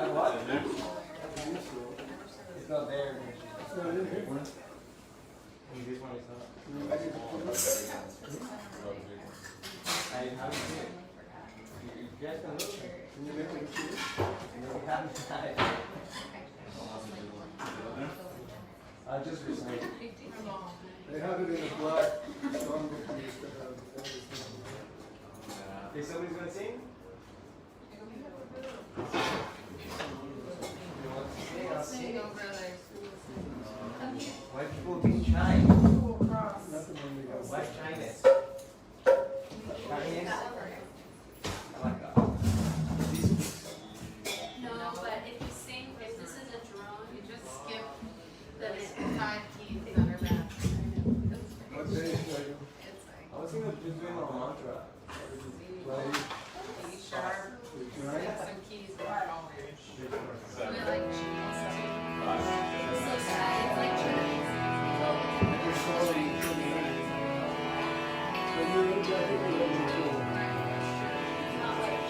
what? It's not there. It's not in here. This one is not. I haven't seen it. You guys can look. Can you make me see it? No, we haven't had it. I'll just recite it. They have it in a black songbook we used to have. Okay, somebody's gonna sing? You want to sing? I'll sing. Why people being shy? Nothing when we got Why shyness? Shyness? Like No, but if you sing, if this is a drone, you just skip the 5 keys under that. What day is it? It's I was thinking of just doing a mantra. Play. like E sharp, Right? some keys that are all weird. And it like cheats too. It's so sad. It's like Chinese. You're slowly coming in. So you're going to get it. It's not like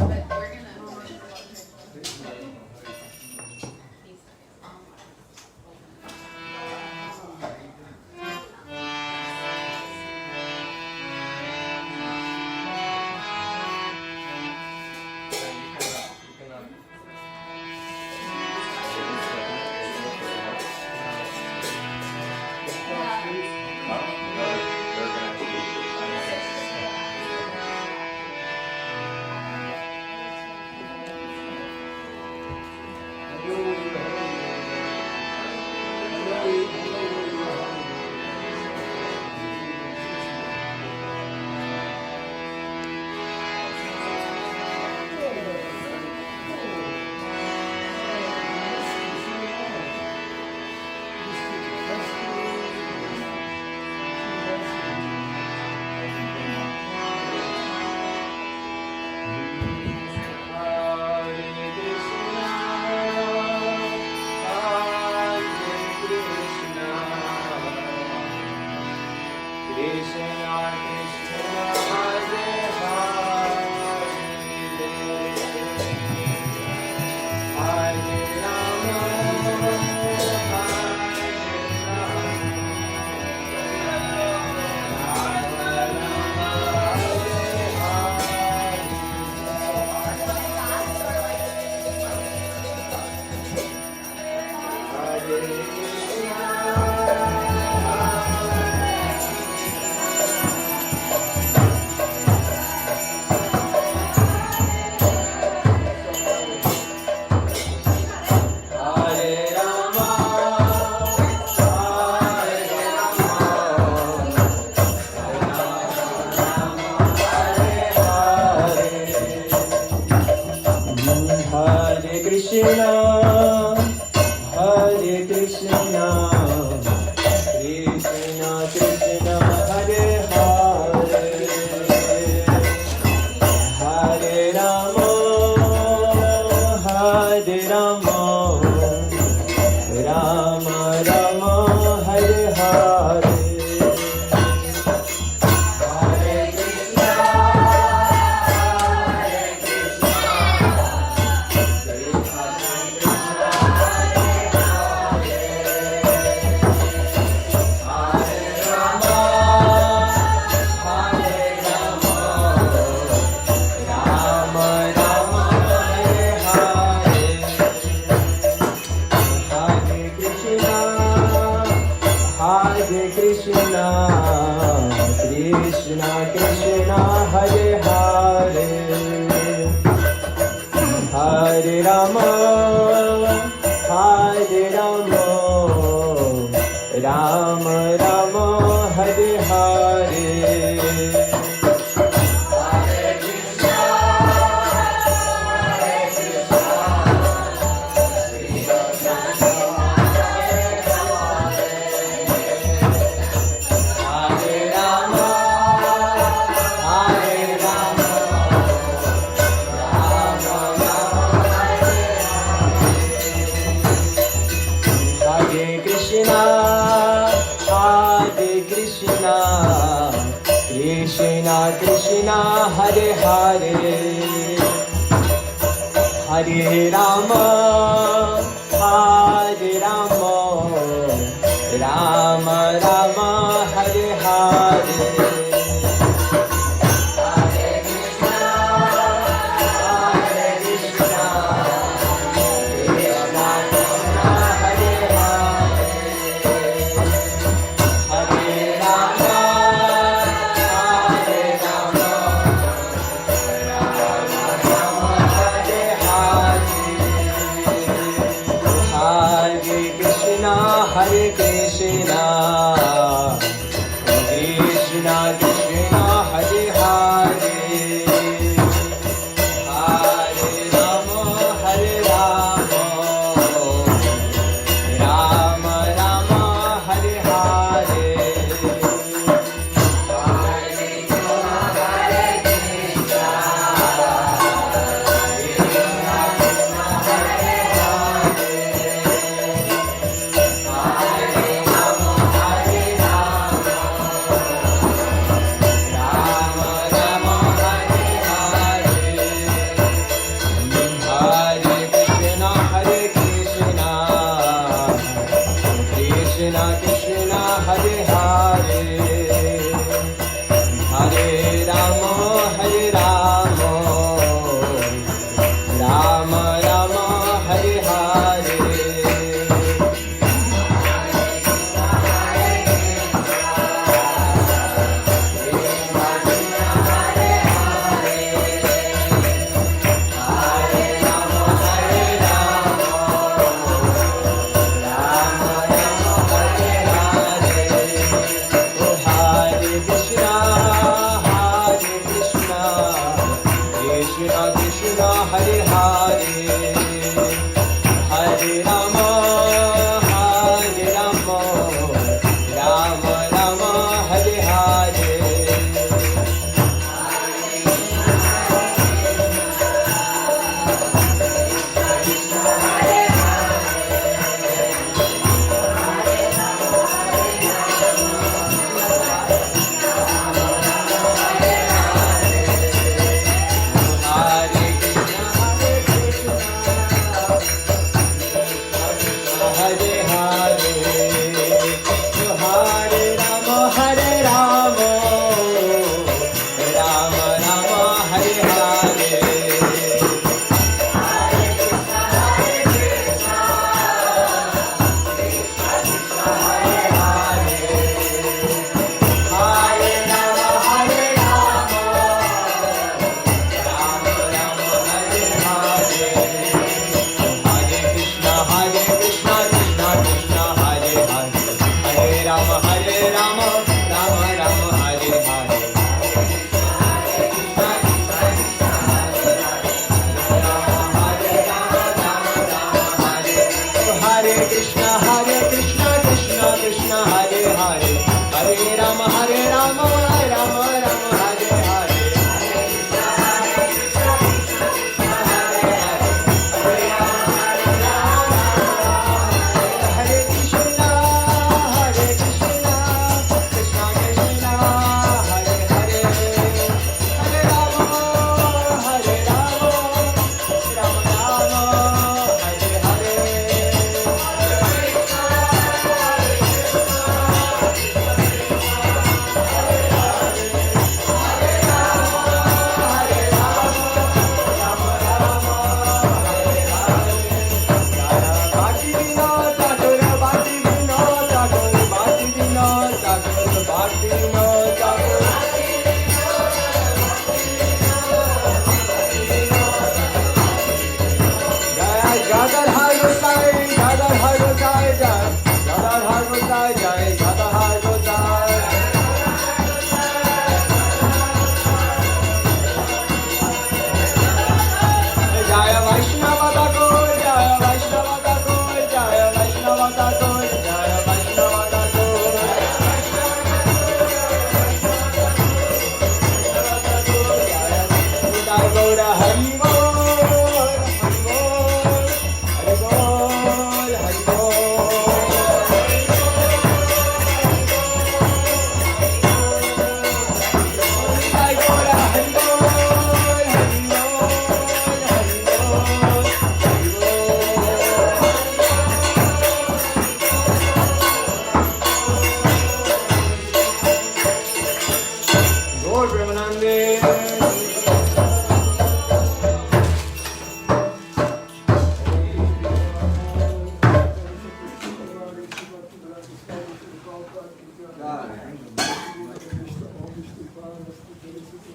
but we're gonna Krishna Krishna Hare Hare Hare Rama Hare Rama Rama Rama Hare Hare Hare Krishna Krishna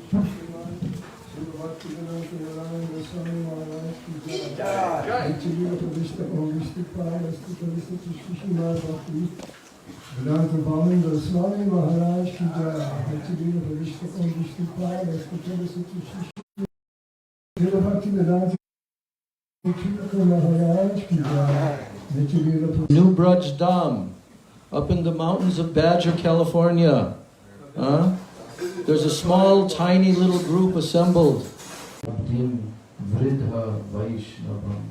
Padmanabha Swami Maharaj ki jai. Nityalila Pravishta Om Vishnupad Astu Pravishta Srimad Bhakti Vedanta Swami Maharaj ki jai. Nityalila Pravishta Om Vishnupad Astu Pravishta Srila Bhakti Vedanta Maharaj ki jai. New Braj Dham, up in the mountains of Badger, California. There's a small, tiny little group assembled. Vridha Vaishnavam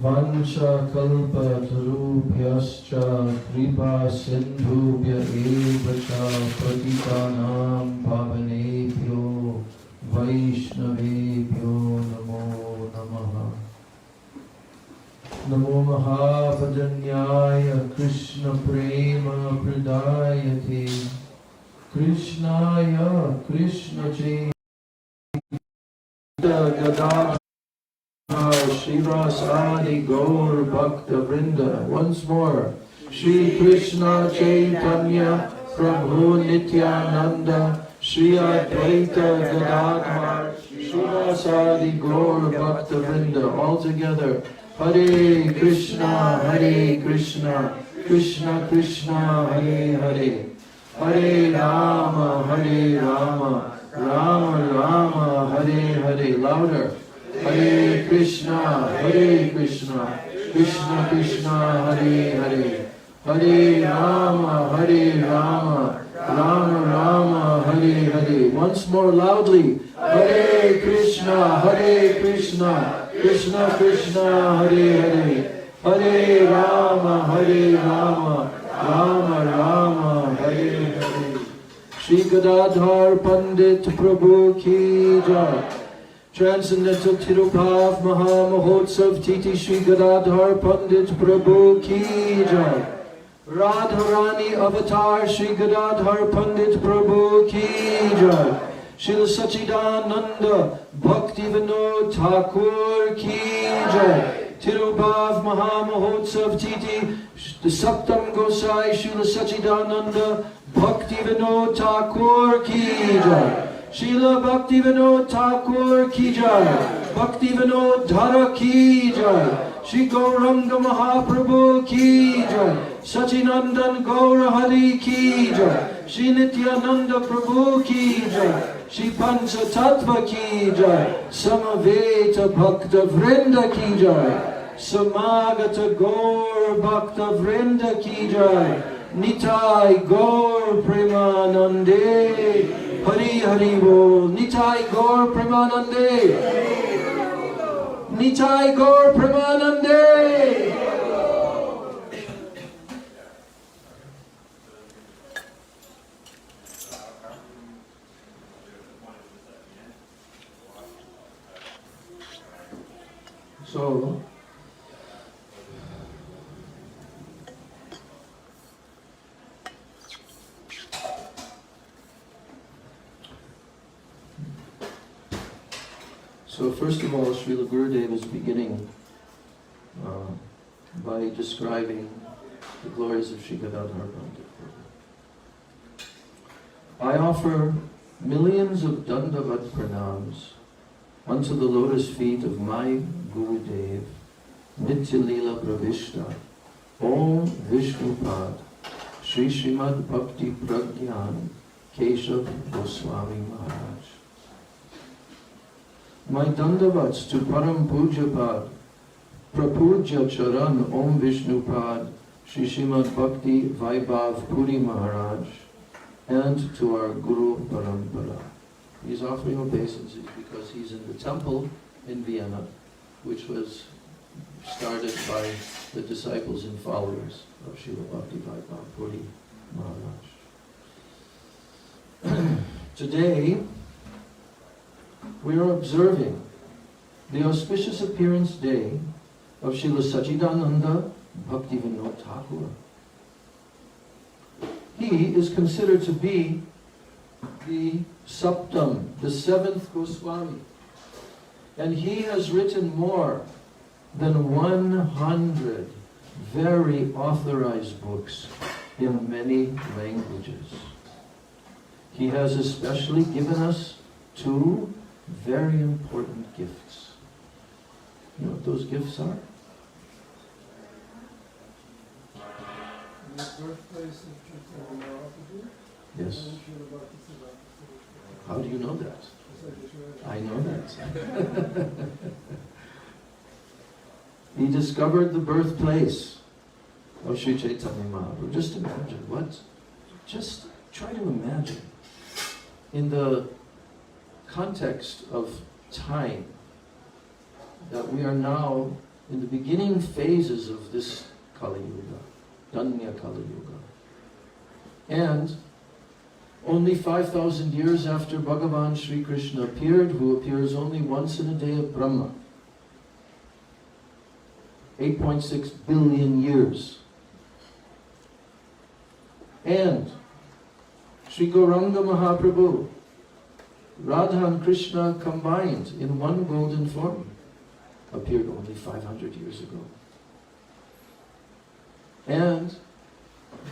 Vancha Kalpa Tarubhyascha Kripa Sindhubhya Evacha Patitanam Pavanebhyo Vaishnavebhyo Namo Namaha Namo Mahabhajanyaya Krishna Prema Pradayate Krishnaya Krishna Chaitanya Gadadhar Shivasadi Gaur Bhakta Vrinda. Once more, Shri Krishna Chaitanya Prabhu Nityananda Shri Advaita Gadadhar Shivasadi Gaur Bhakta Vrinda. All together, Hare Krishna, Krishna Krishna, Hare Hare, Hare Rama, Rama Rama, Hare Hare. Louder. Hare Krishna, Krishna Krishna, Hare Hare, Hare Rama, Rama Rama, Hare Hare. Once more loudly. Hare Krishna, Krishna Krishna, Hare Hare, Hare Rama, Rama Rama, Hare Hare. Shri Gadadhar Pandit Prabhu ki jai. Transcendental Tirupaf Maha Mahotsav Titi Shri Gadadhar Pandit Prabhu ki jai. Radharani Avatar Shri Gadadhar Pandit Prabhu ki jai. Srila Sachidananda Bhakti Vinod Thakur ki jai. Tirubhav Maha Mahotsav Titi the Saptam Gosai Srila Sachidananda Bhakti Vinod Thakur ki jai. Srila Bhakti Vinod Thakur ki jai. Bhakti Vinod Dhara ki jai. Shri Gauranga Mahaprabhu ki jai. Sachinandan Gaura Hari ki jai. Shri Nityananda Prabhu ki jai. Shri Pancha Tattva ki jai. Samaveta Bhakta Vrinda ki jai. Samagata Gaur Bhakta Vrinda ki jai. Nitai Gaur Premanande. Hari Hari Bol. Nitai Gaur Premanande. Nitai Gaur Premanande. So first of all, Srila Gurudev is beginning by describing the glories of Shri Gadadhar Pandit. I offer millions of Dandavat pranams unto the lotus feet of my Gurudev, Nityalila Pravishta, Om Vishnupad, Shri Srimad Bhakti Pragyan, Keshav Goswami Maharaj. My Dandavats to Param Pujapad, Prapujya Charan Om Vishnupad, Shri Srimad Bhakti Vaibhav Puri Maharaj, and to our Guru Parampara. He's offering obeisances because he's in the temple in Vienna, which was started by the disciples and followers of Srila Bhakti Vaibhav Puri Maharaj. Today, we are observing the auspicious appearance day of Srila Sachidananda Bhakti Vinod Thakur. He is considered to be the Saptam, the seventh Goswami. And he has written more than 100 very authorized books in many languages. He has especially given us two very important gifts. You know what those gifts are? The birthplace of Chaitanya Mahaprabhu. Yes. And Srila Bhakti Siddhanta. How do you know that? Yes, I just read it. I know that. He discovered the birthplace of Sri Chaitanya Mahaprabhu. Just imagine what? Just try to imagine in the context of time that we are now in the beginning phases of this Kali Yuga, Danya Kali Yuga. And only 5,000 years after Bhagavan Sri Krishna appeared, who appears only once in a day of Brahma, 8.6 billion years. And Sri Gauranga Mahaprabhu, Radha and Krishna combined in one golden form, appeared only 500 years ago. And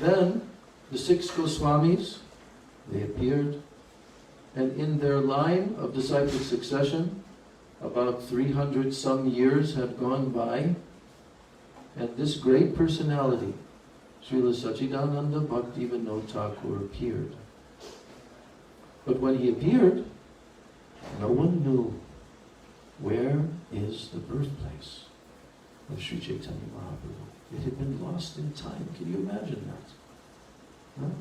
then the 6 Goswamis, they appeared, and in their line of disciplic succession, about 300 some years had gone by, and this great personality, Srila Sachidananda Bhaktivinoda Thakur, appeared. But when he appeared, no one knew where is the birthplace of Sri Chaitanya Mahaprabhu. It had been lost in time. Can you imagine that? Huh?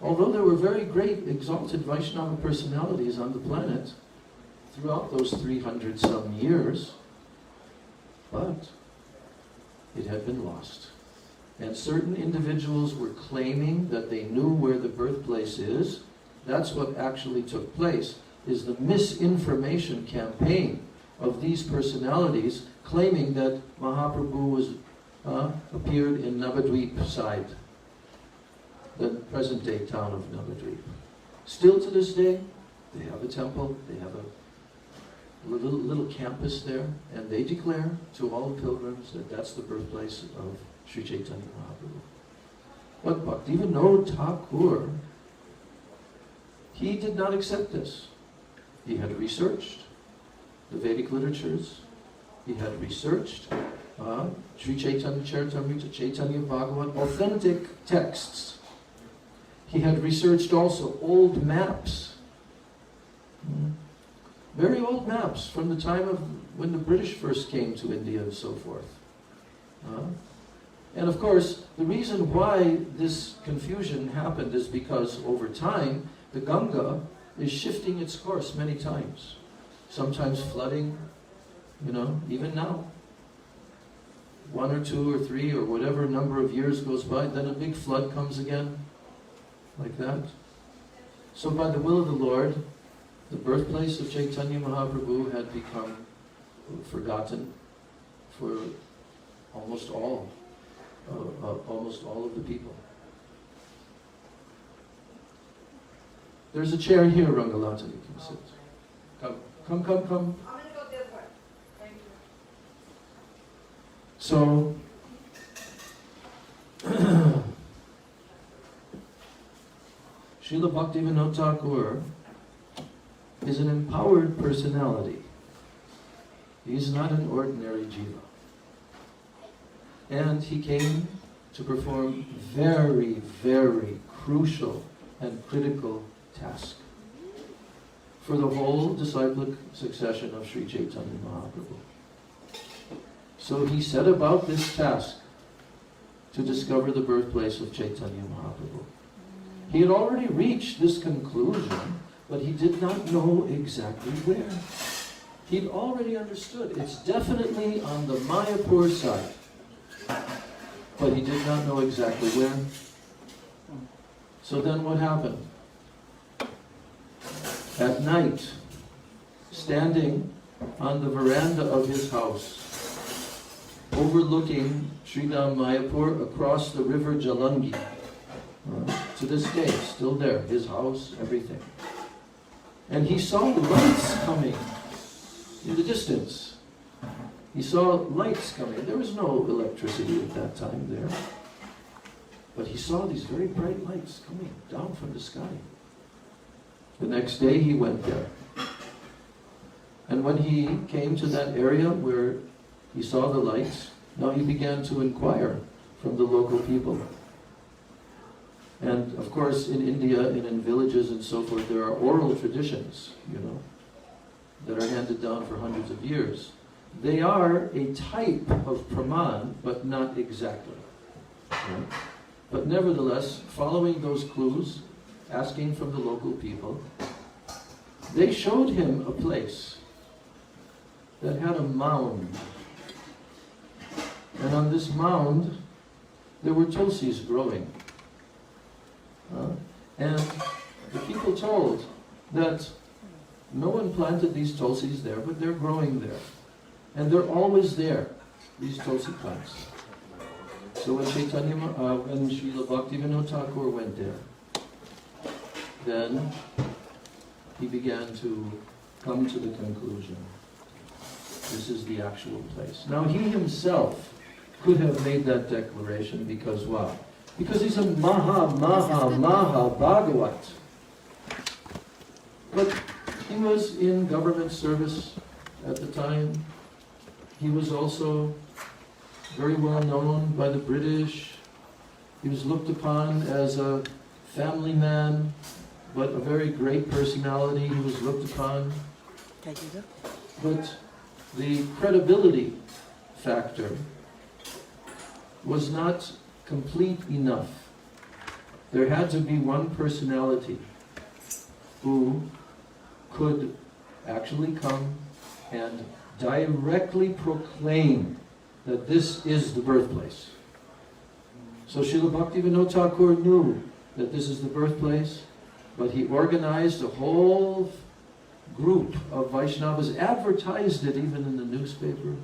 Although there were very great exalted Vaishnava personalities on the planet throughout those 300 some years, but it had been lost. And certain individuals were claiming that they knew where the birthplace is. That's what actually took place, is the misinformation campaign of these personalities claiming that Mahaprabhu was appeared in Navadvip side, the present-day town of Navadvip. Still to this day, they have a temple, they have a little campus there, and they declare to all the pilgrims that that's the birthplace of Sri Chaitanya Mahaprabhu. But Bhaktivinoda Thakur, he did not accept this. He had researched the Vedic literatures, he had researched Sri Chaitanya Charitamrita, Chaitanya Bhagavat, authentic texts. He had researched also old maps, very old maps from the time of when the British first came to India and so forth. And of course, the reason why this confusion happened is because over time, the Ganga is shifting its course many times. Sometimes flooding, even now. 1 or 2 or 3 or whatever number of years goes by, then a big flood comes again, like that. So by the will of the Lord, the birthplace of Chaitanya Mahaprabhu had become forgotten for almost all of the people. There's a chair here, Rangalata, you can sit. Come. I'm going to go this way. Thank you. So, Srila Bhaktivinoda Thakur is an empowered personality. He's not an ordinary jiva. And he came to perform very, very crucial and critical task for the whole disciplic succession of Sri Chaitanya Mahaprabhu. So he set about this task to discover the birthplace of Chaitanya Mahaprabhu. He had already reached this conclusion, but he did not know exactly where. He'd already understood it's definitely on the Mayapur side, but he did not know exactly where. So then what happened? At night, standing on the veranda of his house, overlooking Sridham Mayapur across the river Jalangi, to this day, still there, his house, everything. And he saw lights coming in the distance. He saw lights coming. There was no electricity at that time there. But he saw these very bright lights coming down from the sky. The next day he went there. And when he came to that area where he saw the lights, now he began to inquire from the local people. And of course in India and in villages and so forth, there are oral traditions, that are handed down for hundreds of years. They are a type of praman, but not exactly. Right? But nevertheless, following those clues, asking from the local people, they showed him a place that had a mound. And on this mound, there were tulsis growing. And the people told that no one planted these tulsis there, but they're growing there. And they're always there, these tulsi plants. So when when Srila Bhaktivinoda Thakur went there, then he began to come to the conclusion, this is the actual place. Now he himself could have made that declaration because why? Because he's a Maha Bhagavat. But he was in government service at the time. He was also very well known by the British. He was looked upon as a family man, but a very great personality he was looked upon. But the credibility factor was not complete enough. There had to be one personality who could actually come and directly proclaim that this is the birthplace. So Srila Bhaktivinoda Thakur knew that this is the birthplace, but he organized a whole group of Vaishnavas, advertised it even in the newspaper,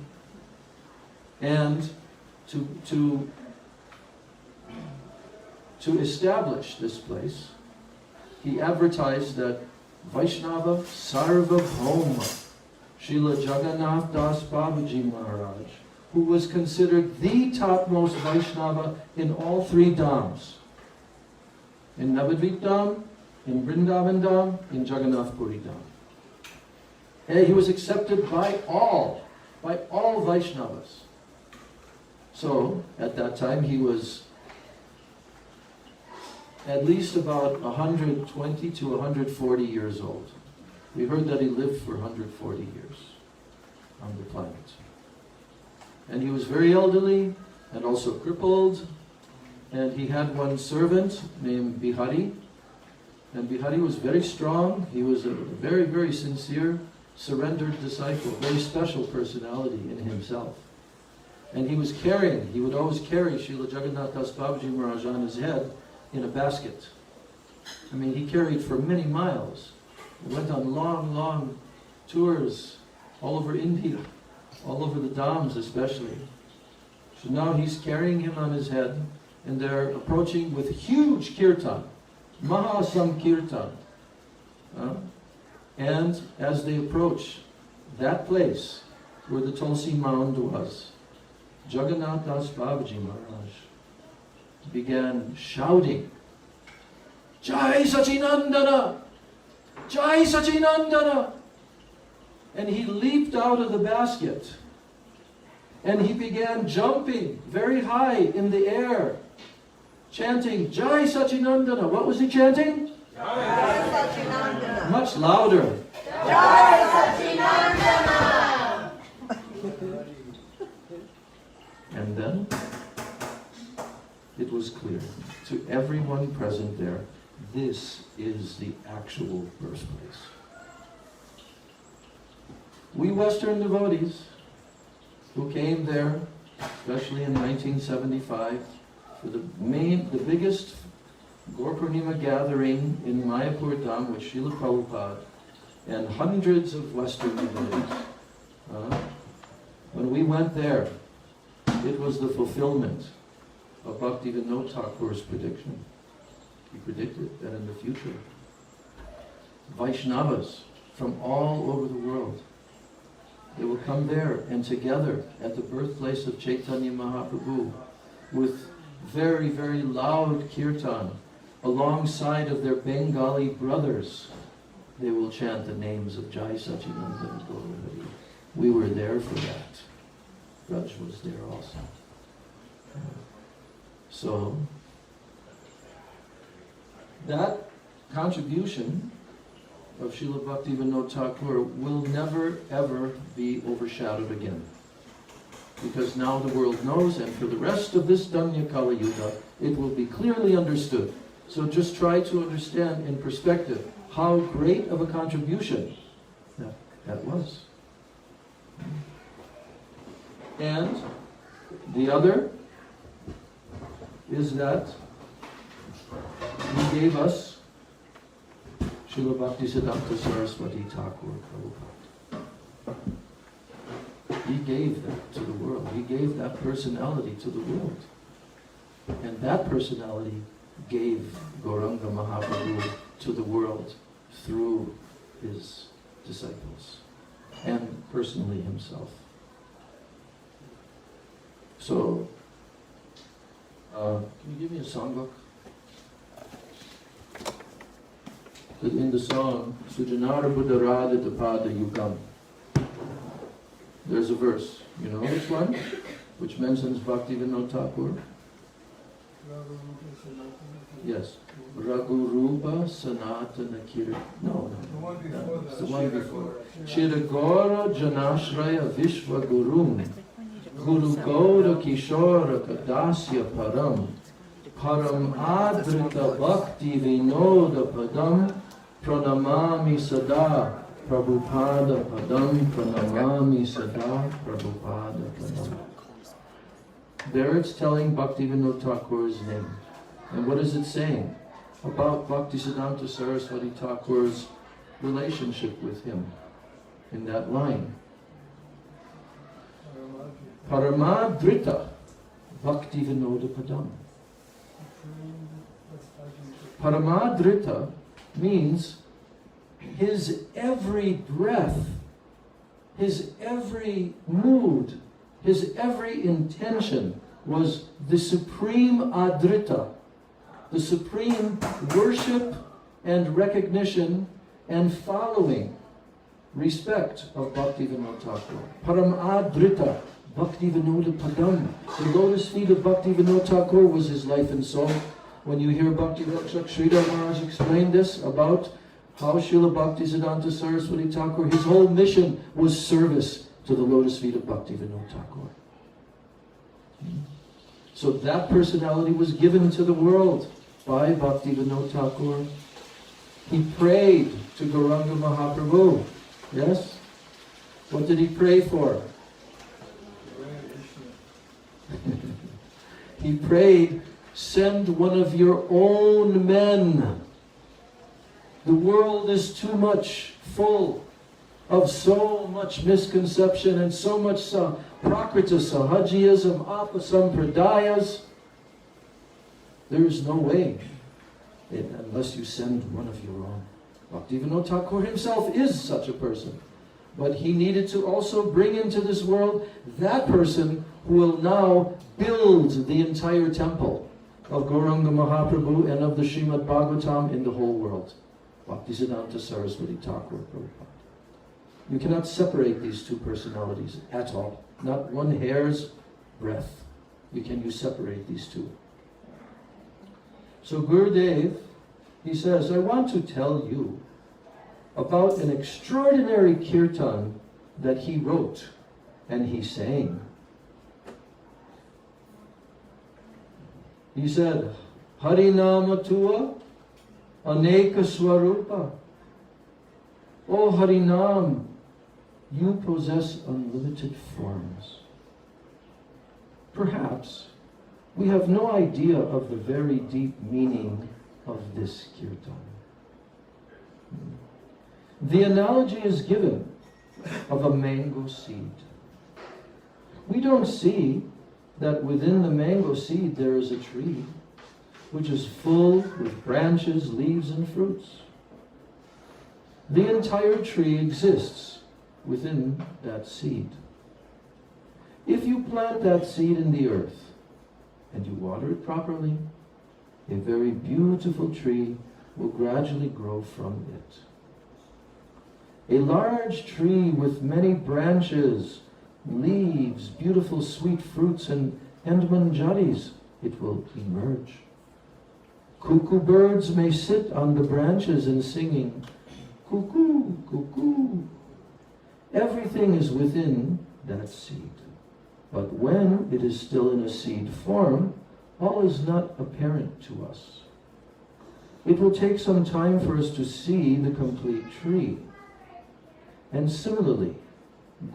and to establish this place, he advertised that Vaishnava Sarvabhauma, Srila Jagannath Das Babaji Maharaj, who was considered the topmost Vaishnava in all three Dhams, in Navadvip Dham, in Vrindavan Dham, in Jagannath Puri Dham. And he was accepted by all Vaishnavas. So, at that time he was at least about 120 to 140 years old. We heard that he lived for 140 years on the planet. And he was very elderly and also crippled. And he had one servant named Bihari. And Bihari was very strong. He was a very, very sincere, surrendered disciple, very special personality in himself. And he would always carry Srila Jagannath Das Babaji Maharaj on his head in a basket. I mean, he carried for many miles. He went on long, long tours all over India, all over the Dhams especially. So now he's carrying him on his head, and they're approaching with huge kirtan, Maha Sankirtan. And as they approach that place where the Tulsi mound was, Jagannath Das Babaji Maharaj began shouting, Jai Sachinandana! Jai Sachinandana! And he leaped out of the basket and he began jumping very high in the air, chanting Jai Sachinandana. What was he chanting? Jai Sachinandana. Much louder. Jai Sachinandana. And then it was clear to everyone present there, this is the actual birthplace. We Western devotees who came there, especially in 1975, for the biggest Gaur Purnima gathering in Mayapur Dham with Srila Prabhupada and hundreds of Western devotees. When we went there, it was the fulfillment of Bhaktivinoda Thakur's prediction. He predicted that in the future, Vaishnavas from all over the world, they will come there and together at the birthplace of Chaitanya Mahaprabhu with very, very loud kirtan alongside of their Bengali brothers they will chant the names of Jai Sachinanda and Gaurahari. We were there for that. Braj was there also. So, that contribution of Srila Bhaktivinoda Thakur will never ever be overshadowed again. Because now the world knows, and for the rest of this Danya Kala Yuga, it will be clearly understood. So just try to understand in perspective how great of a contribution that was. And the other is that he gave us Srila Bhaktisiddhanta Saraswati Thakur Prabhupada. He gave that to the world. He gave that personality to the world. And that personality gave Gauranga Mahaprabhu to the world through his disciples and personally himself. So, can you give me a songbook? In the song, Sujanara Buddha Radha Tapada Yukam, there's a verse. You know which one? Which mentions Bhaktivinoda Thakur? Yes. Raghurupa Sanatana Kira. No. It's the one before. Chiragora Janashraya Vishva Gurum Guru Goda Kishora Kadasya Param Param Adrita Bhakti Vinoda Padam Pranamami Sada Prabhupada Padam Pranamami Sada Prabhupada Padam. There it's telling Bhaktivinoda Thakur's name. And what is it saying? About Bhaktisiddhanta Saraswati Thakur's relationship with him in that line. Paramadrita Bhaktivinoda Padam. Paramadrita means his every breath, his every mood, his every intention was the supreme adrita, the supreme worship and recognition and following, respect of Bhaktivinoda Thakur. Param adrita Bhaktivinoda Padam. The lotus feet of Bhaktivinoda Thakur was his life and soul. When you hear Bhaktivinoda Srila Maharaj explain this about how Srila Bhaktisiddhanta Saraswati Thakur, his whole mission was service to the lotus feet of Bhaktivinoda Thakur. So that personality was given to the world by Bhaktivinoda Thakur. He prayed to Gauranga Mahaprabhu. Yes? What did he pray for? He prayed, send one of your own men. The world is too much full of so much misconception and so much prakrita sahajiism, apasampradayas. There is no way unless you send one of your own. Bhaktivinoda Thakur himself is such a person. But he needed to also bring into this world that person who will now build the entire temple of Gauranga Mahaprabhu and of the Srimad Bhagavatam in the whole world. Bhaktisiddhanta Saraswati Thakur Prabhupada. You cannot separate these two personalities at all. Not one hair's breadth. Can you separate these two? So Gurudev, he says, I want to tell you about an extraordinary kirtan that he wrote and he sang. He said, Harinama Tua Aneka Swarupa. O Harinam, you possess unlimited forms. Perhaps we have no idea of the very deep meaning of this kirtan. The analogy is given of a mango seed. We don't see that within the mango seed there is a tree which is full with branches, leaves, and fruits. The entire tree exists within that seed. If you plant that seed in the earth and you water it properly, a very beautiful tree will gradually grow from it. A large tree with many branches, leaves, beautiful sweet fruits and manjaris, it will emerge. Cuckoo birds may sit on the branches and singing, cuckoo, cuckoo. Everything is within that seed. But when it is still in a seed form, all is not apparent to us. It will take some time for us to see the complete tree. And similarly,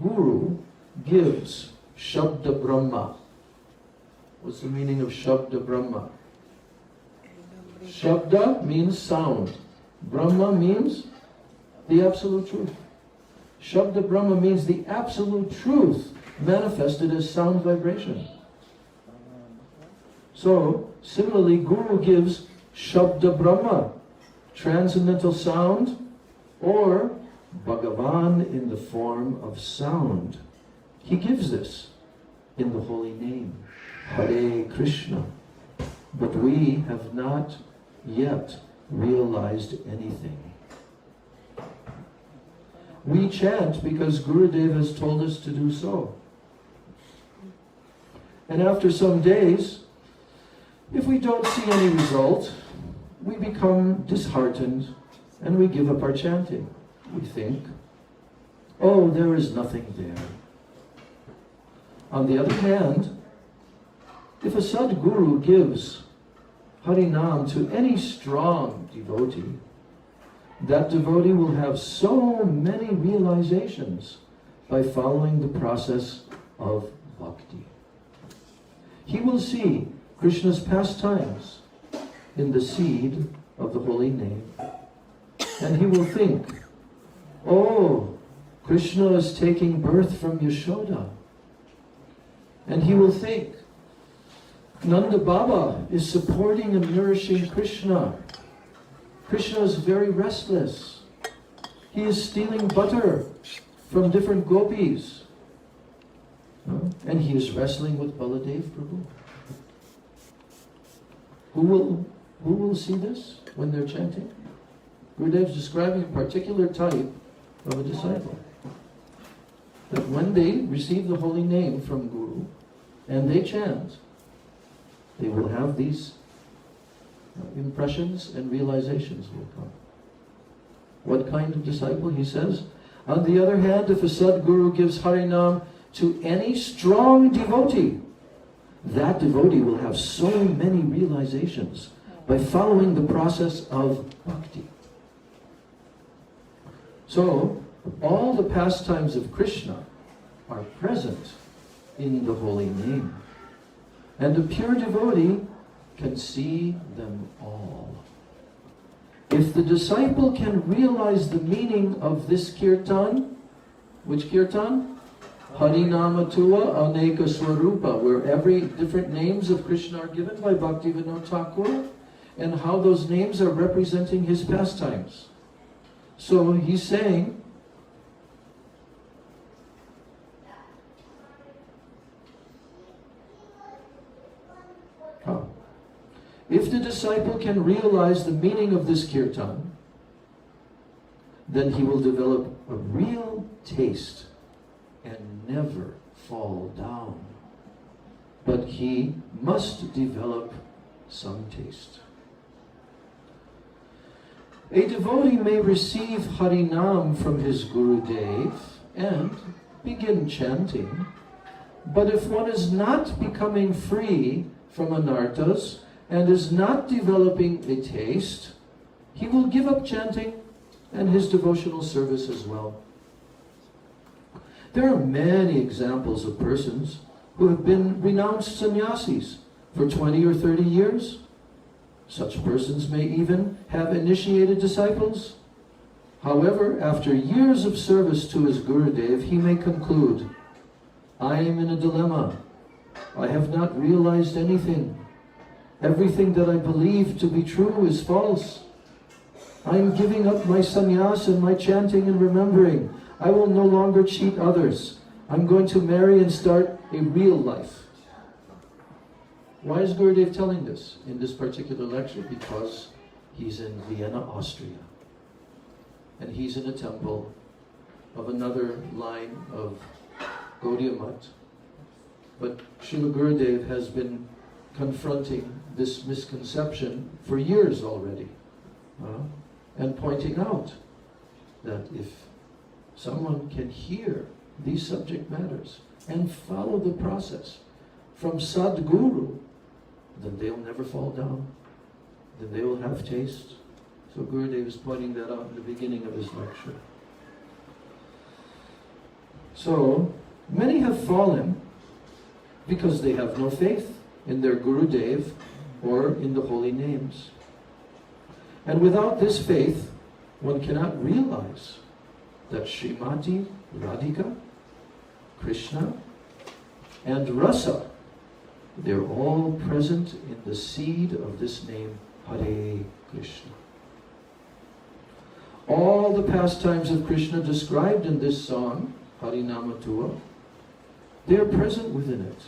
Guru gives Shabda Brahma. What's the meaning of Shabda Brahma? Shabda means sound. Brahma means the absolute truth. Shabda Brahma means the absolute truth manifested as sound vibration. So, similarly, Guru gives Shabda Brahma, transcendental sound, or Bhagavan in the form of sound. He gives this in the holy name, Hare Krishna. But we have not yet realized anything. We chant because Gurudev has told us to do so. And after some days, if we don't see any result, we become disheartened and we give up our chanting. We think, oh, there is nothing there. On the other hand, if a Sadguru gives Harinam to any strong devotee, that devotee will have so many realizations by following the process of bhakti. He will see Krishna's pastimes in the seed of the holy name. And he will think, oh, Krishna is taking birth from Yashoda. And he will think, Nanda Baba is supporting and nourishing Krishna. Krishna is very restless. He is stealing butter from different gopis. And he is wrestling with Baladev Prabhu. Who will see this when they're chanting? Gurudev is describing a particular type of a disciple. That when they receive the holy name from Guru and they chant, they will have these impressions and realizations will come. What kind of disciple? He says, on the other hand, if a Sadguru gives Harinam to any strong devotee, that devotee will have so many realizations by following the process of bhakti. So, all the pastimes of Krishna are present in the holy name. And a pure devotee can see them all. If the disciple can realize the meaning of this kirtan, which kirtan? Harinamatua Aneka Swarupa, where every different names of Krishna are given by Bhaktivinoda Thakur, and how those names are representing his pastimes. So he's saying, if the disciple can realize the meaning of this kirtan, then he will develop a real taste and never fall down. But he must develop some taste. A devotee may receive Harinam from his Gurudev and begin chanting, but if one is not becoming free from anarthas and is not developing a taste, he will give up chanting and his devotional service as well. There are many examples of persons who have been renounced sannyasis for 20 or 30 years. Such persons may even have initiated disciples. However, after years of service to his Gurudev, he may conclude, I am in a dilemma. I have not realized anything. Everything that I believe to be true is false. I am giving up my sannyas and my chanting and remembering. I will no longer cheat others. I'm going to marry and start a real life. Why is Gurudev telling this in this particular lecture? Because he's in Vienna, Austria. And he's in a temple of another line of Gaudiya Mat. But Srila Gurudev has been confronting this misconception for years already, and pointing out that if someone can hear these subject matters and follow the process from Sadguru, then they'll never fall down, then they will have taste. So Gurudev is pointing that out in the beginning of his lecture. So, many have fallen because they have no faith in their Gurudev or in the holy names. And without this faith, one cannot realize that Srimati, Radhika, Krishna, and Rasa, they're all present in the seed of this name, Hare Krishna. All the pastimes of Krishna described in this song, Harinama Tua, they are present within it.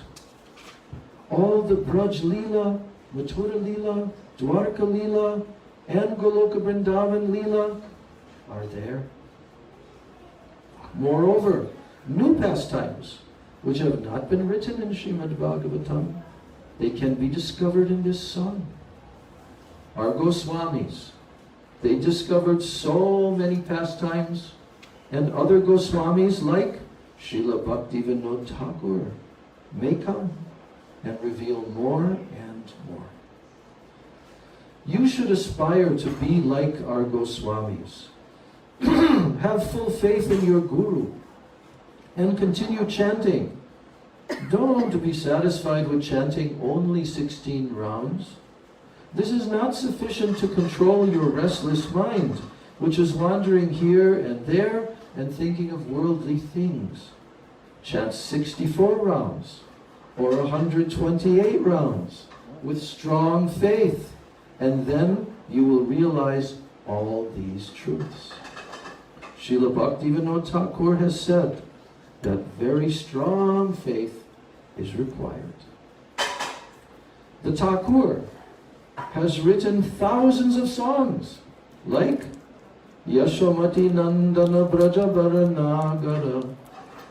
All the Braj Leela, Mathura Leela, Dwarka Leela, and Goloka Vrindavan Leela are there. Moreover, new pastimes, which have not been written in Srimad Bhagavatam, they can be discovered in this song. Our Goswamis, they discovered so many pastimes, and other Goswamis like Srila Bhaktivinoda Thakur may come and reveal more and more. You should aspire to be like our Goswamis. Have full faith in your Guru and continue chanting. Don't be satisfied with chanting only 16 rounds. This is not sufficient to control your restless mind, which is wandering here and there and thinking of worldly things. Chant 64 rounds or 128 rounds with strong faith, and then you will realize all these truths. Srila Bhaktivinoda Thakur has said that very strong faith is required. The Thakur has written thousands of songs, like Yashomati Nandana Braja Varanagara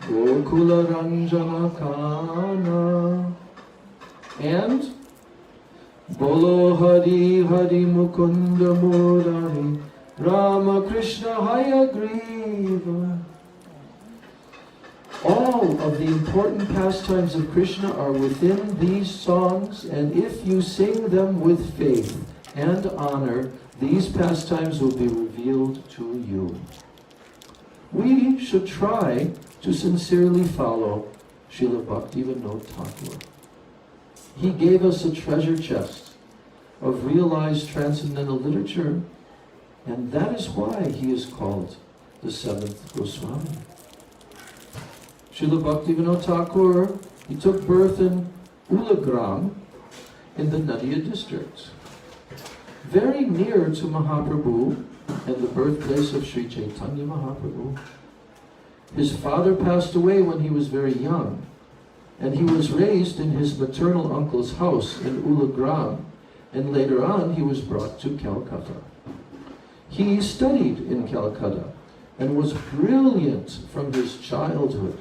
Gokula Ranjana Kana and Bolo Hari Hari Mukunda Murari Rama Krishna Hayagriva. All of the important pastimes of Krishna are within these songs, and if you sing them with faith and honor, these pastimes will be revealed to you. We should try to sincerely follow Srila Bhaktivinoda Thakur. He gave us a treasure chest of realized transcendental literature, and that is why he is called the seventh Goswami. Srila Bhaktivinoda Thakur, he took birth in Ulagram in the Nadia district, very near to Mahaprabhu and the birthplace of Sri Chaitanya Mahaprabhu. His father passed away when he was very young, and he was raised in his maternal uncle's house in Ulagram, and later on he was brought to Calcutta. He studied in Calcutta and was brilliant from his childhood.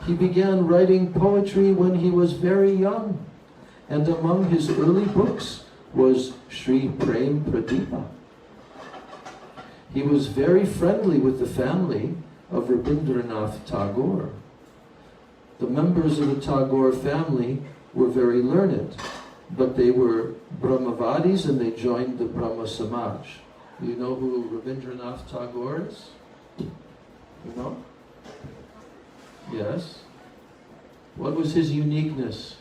He began writing poetry when he was very young, and among his early books was Sri Prem Pradipa. He was very friendly with the family of Rabindranath Tagore. The members of the Tagore family were very learned, but they were Brahmavadis and they joined the Brahma Samaj. Do you know who Rabindranath Tagore is? You know? Yes. What was his uniqueness?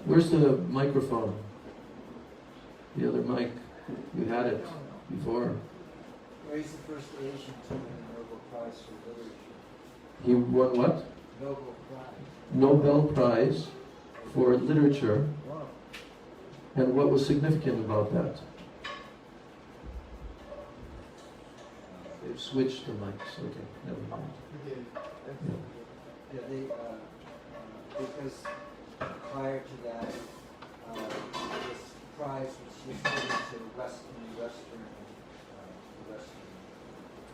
Where's the microphone? The other mic. You had it before. Well, he's the first Asian to win the Nobel Prize for Literature. He won what? Nobel Prize. Nobel Prize for Literature. Wow. And what was significant about that? They've switched the mics. Okay, never mind. Yeah, because prior to that, this prize was just given to Western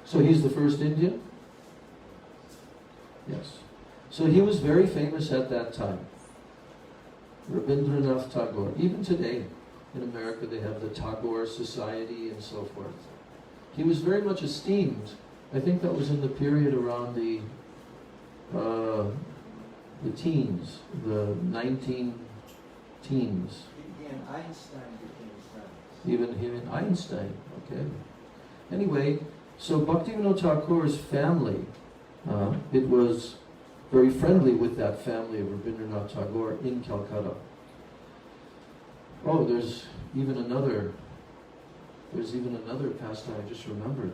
So he's the first Indian? Yes. So he was very famous at that time. Rabindranath Tagore. Even today in America they have the Tagore Society and so forth. He was very much esteemed. I think that was in the period around the teens, the 19 teens. He and Einstein became friends. Even him and Einstein, okay. Anyway, so Bhaktivinoda Thakur's family, it was very friendly with that family of Rabindranath Tagore in Calcutta. Oh, there's even another pastime I just remembered.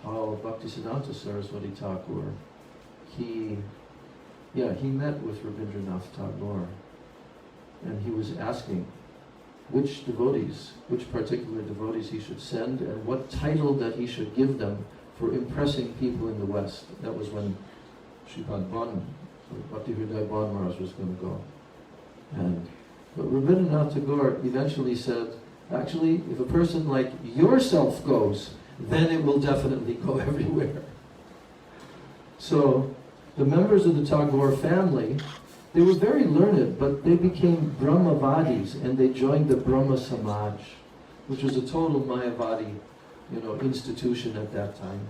How Bhaktisiddhanta Saraswati Thakur, he met with Rabindranath Tagore, and he was asking which particular devotees he should send, and what title that he should give them for impressing people in the West. That was when Sripad Bhakti Hridaya Bhan Maharaj was going to go. But Rabindranath Tagore eventually said, actually, if a person like yourself goes, then it will definitely go everywhere. So, the members of the Tagore family, they were very learned, but they became Brahmavadis, and they joined the Brahma Samaj, which was a total Mayavadi, institution at that time.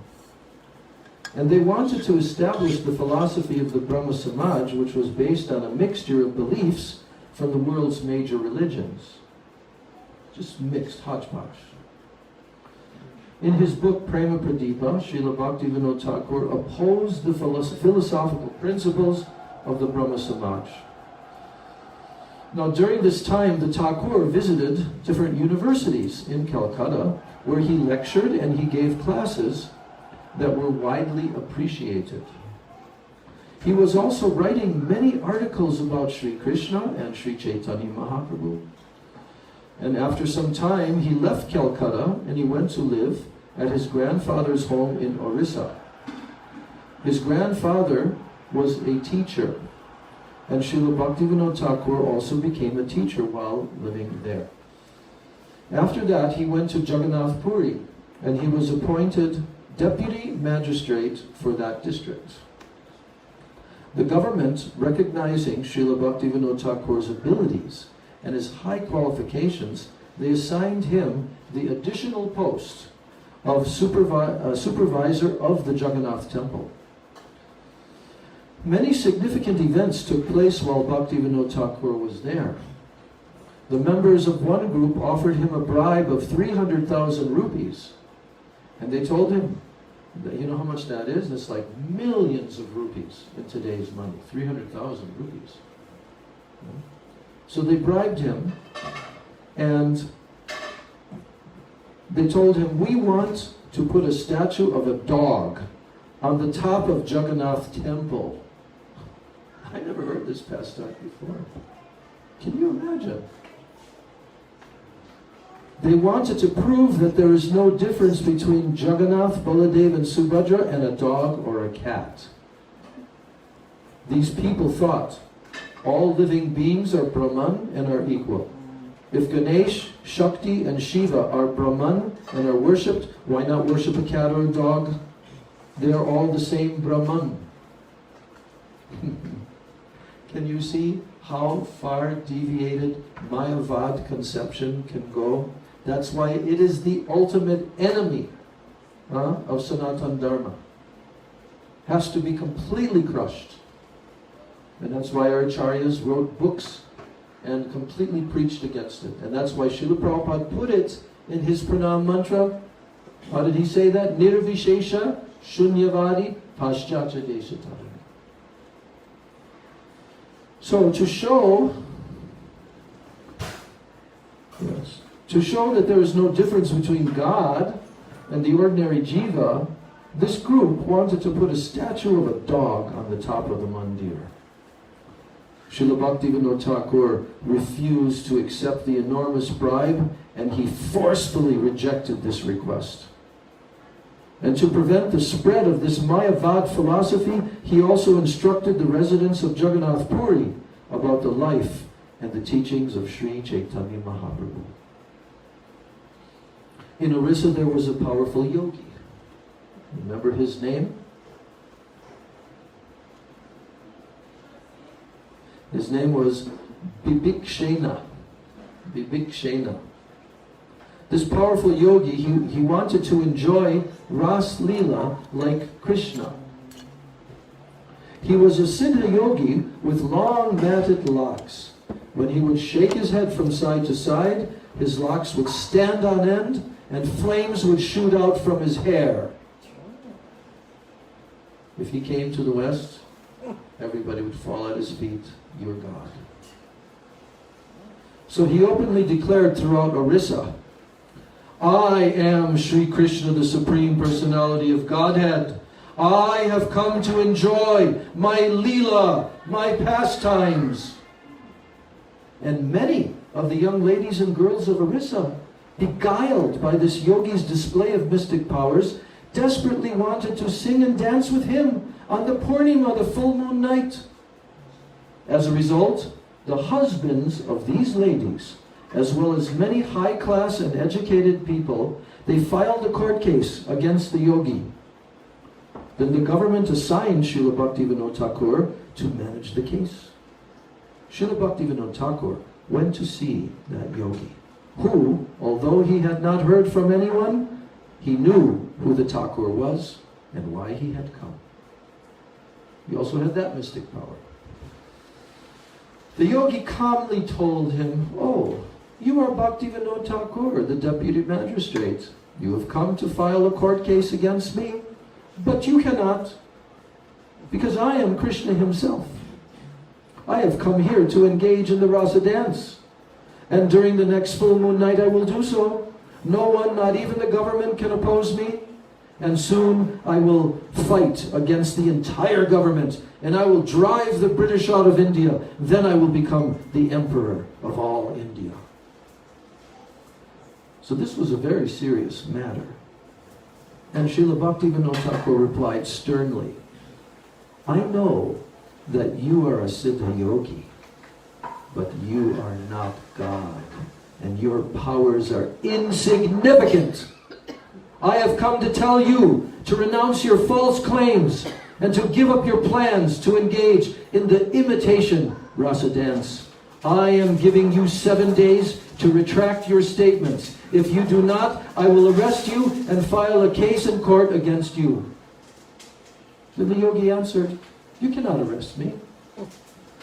And they wanted to establish the philosophy of the Brahma Samaj, which was based on a mixture of beliefs from the world's major religions. Just mixed, hodgepodge. In his book Prema Pradipa, Srila Bhaktivinoda Thakur opposed the philosophical principles of the Brahma Samaj. Now during this time, the Thakur visited different universities in Calcutta, where he lectured and he gave classes that were widely appreciated. He was also writing many articles about Sri Krishna and Sri Chaitanya Mahaprabhu. And after some time, he left Calcutta and he went to live at his grandfather's home in Orissa. His grandfather was a teacher, and Srila Bhaktivinoda Thakur also became a teacher while living there. After that, he went to Jagannath Puri, and he was appointed deputy magistrate for that district. The government, recognizing Srila Bhaktivinoda Thakur's abilities and his high qualifications, they assigned him the additional post of supervisor of the Jagannath temple. Many significant events took place while Bhaktivinoda Thakur was there. The members of one group offered him a bribe of 300,000 rupees, and they told him, you know how much that is? It's like millions of rupees in today's money, 300,000 rupees. So they bribed him, and they told him, we want to put a statue of a dog on the top of Jagannath temple. I never heard this pastime before. Can you imagine? They wanted to prove that there is no difference between Jagannath, Baladev, and Subhadra and a dog or a cat. These people thought all living beings are Brahman and are equal. If Ganesh, Shakti, and Shiva are Brahman and are worshipped, why not worship a cat or a dog? They are all the same Brahman. Can you see how far deviated Mayavad conception can go? That's why it is the ultimate enemy of Sanatana Dharma. Has to be completely crushed. And that's why our acharyas wrote books and completely preached against it. And that's why Srila Prabhupada put it in his pranam mantra. How did he say that? Nirvishesha shunyavadi paschatya deshataya. So to show that there is no difference between God and the ordinary jiva, this group wanted to put a statue of a dog on the top of the mandir. Srila Bhaktivinoda Thakur refused to accept the enormous bribe, and he forcefully rejected this request. And to prevent the spread of this Mayavad philosophy, he also instructed the residents of Jagannath Puri about the life and the teachings of Sri Chaitanya Mahaprabhu. In Orissa there was a powerful yogi. Remember his name? His name was Bibhikshena. Bibhikshena. This powerful yogi, he wanted to enjoy Ras Leela like Krishna. He was a Siddha yogi with long matted locks. When he would shake his head from side to side, his locks would stand on end and flames would shoot out from his hair. If he came to the West, everybody would fall at his feet, "Your God." So he openly declared throughout Orissa, "I am Sri Krishna, the Supreme Personality of Godhead. I have come to enjoy my Leela, my pastimes." And many of the young ladies and girls of Orissa, beguiled by this yogi's display of mystic powers, desperately wanted to sing and dance with him on the Purnima, the full moon night. As a result, the husbands of these ladies, as well as many high-class and educated people, they filed a court case against the yogi. Then the government assigned Srila Bhaktivinoda Thakur to manage the case. Srila Bhaktivinoda Thakur went to see that yogi, who, although he had not heard from anyone, he knew who the Thakur was and why he had come. He also had that mystic power. The yogi calmly told him, "Oh, you are Bhaktivinoda Thakur, the deputy magistrate. You have come to file a court case against me, but you cannot, because I am Krishna himself. I have come here to engage in the rasa dance, and during the next full moon night I will do so. No one, not even the government, can oppose me. And soon I will fight against the entire government, and I will drive the British out of India. Then I will become the emperor of all India." So this was a very serious matter. And Srila Bhaktivinoda Thakur replied sternly, "I know that you are a Siddha yogi, but you are not God, and your powers are insignificant. I have come to tell you to renounce your false claims and to give up your plans to engage in the imitation rasa dance. I am giving you 7 days to retract your statements. If you do not, I will arrest you and file a case in court against you." Then the yogi answered, "You cannot arrest me.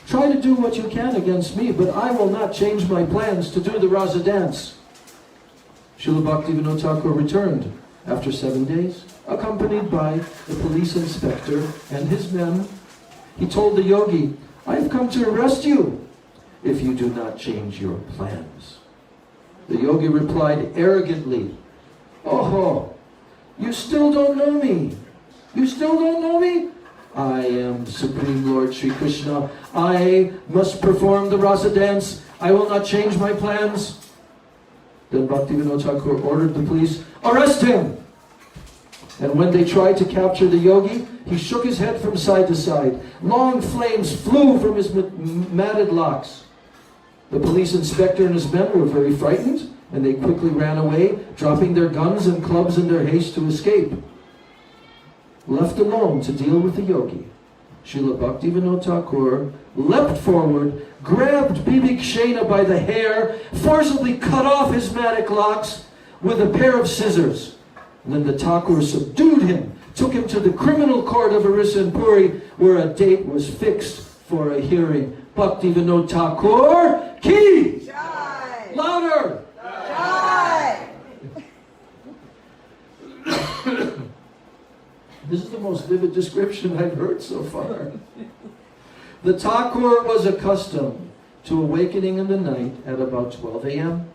Try to do what you can against me, but I will not change my plans to do the rasa dance." Srila Bhaktivinoda Thakur returned after 7 days, accompanied by the police inspector and his men. He told the yogi, "I have come to arrest you if you do not change your plans." The yogi replied arrogantly, "Oh, you still don't know me. You still don't know me? I am Supreme Lord Sri Krishna. I must perform the rasa dance. I will not change my plans." Then Bhaktivinoda Thakur ordered the police, "Arrest him!" And when they tried to capture the yogi, he shook his head from side to side. Long flames flew from his matted locks. The police inspector and his men were very frightened, and they quickly ran away, dropping their guns and clubs in their haste to escape. Left alone to deal with the yogi, Srila Bhaktivinoda Thakur leapt forward, grabbed Bibhikshena by the hair, forcibly cut off his matted locks with a pair of scissors. And then the Thakur subdued him, took him to the criminal court of Orissa and Puri, where a date was fixed for a hearing. Bhaktivinoda Thakur ki! Jai! Louder! Jai! This is the most vivid description I've heard so far. The Thakur was accustomed to awakening in the night at about 12 a.m.,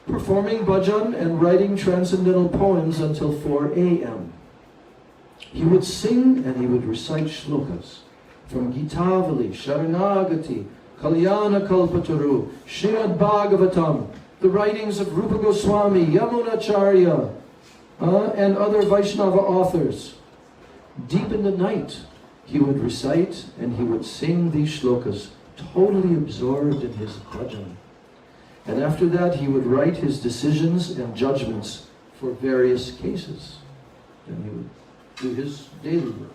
performing bhajan and writing transcendental poems until 4 a.m. He would sing and he would recite shlokas from Gitavali, Sharanagati, Kalyana Kalpataru, Srimad Bhagavatam, the writings of Rupa Goswami, Yamunacharya, and other Vaishnava authors. Deep in the night, he would recite and he would sing these shlokas, totally absorbed in his bhajan. And after that, he would write his decisions and judgments for various cases. And he do his daily work.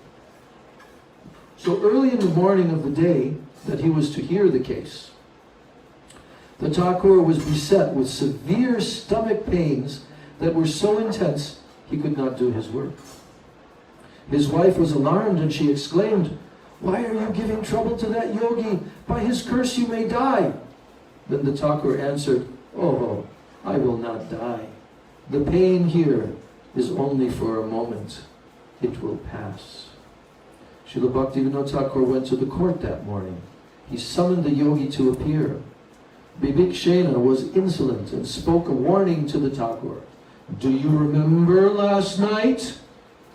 So early in the morning of the day that he was to hear the case, the Thakur was beset with severe stomach pains that were so intense he could not do his work. His wife was alarmed and she exclaimed, "Why are you giving trouble to that yogi? By his curse you may die." Then the Thakur answered, "Oh, I will not die. The pain here is only for a moment. It will pass." Srila Bhaktivinoda Thakur went to the court that morning. He summoned the yogi to appear. Bibhikshena was insolent and spoke a warning to the Thakur. "Do you remember last night?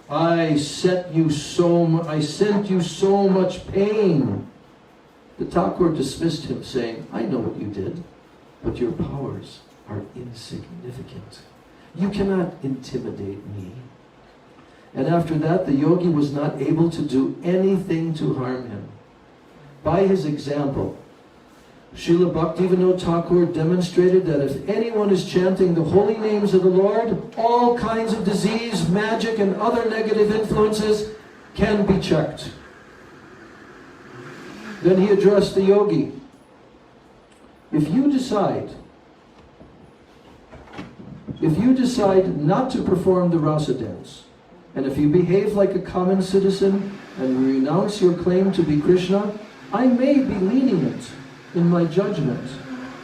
I sent you so much pain." The Thakur dismissed him, saying, "I know what you did, but your powers are insignificant. You cannot intimidate me." And after that, the yogi was not able to do anything to harm him. By his example, Srila Bhaktivinoda Thakur demonstrated that if anyone is chanting the holy names of the Lord, all kinds of disease, magic, and other negative influences can be checked. Then he addressed the yogi. If you decide not to perform the rasa dance, and if you behave like a common citizen and renounce your claim to be Krishna, I may be lenient in my judgment.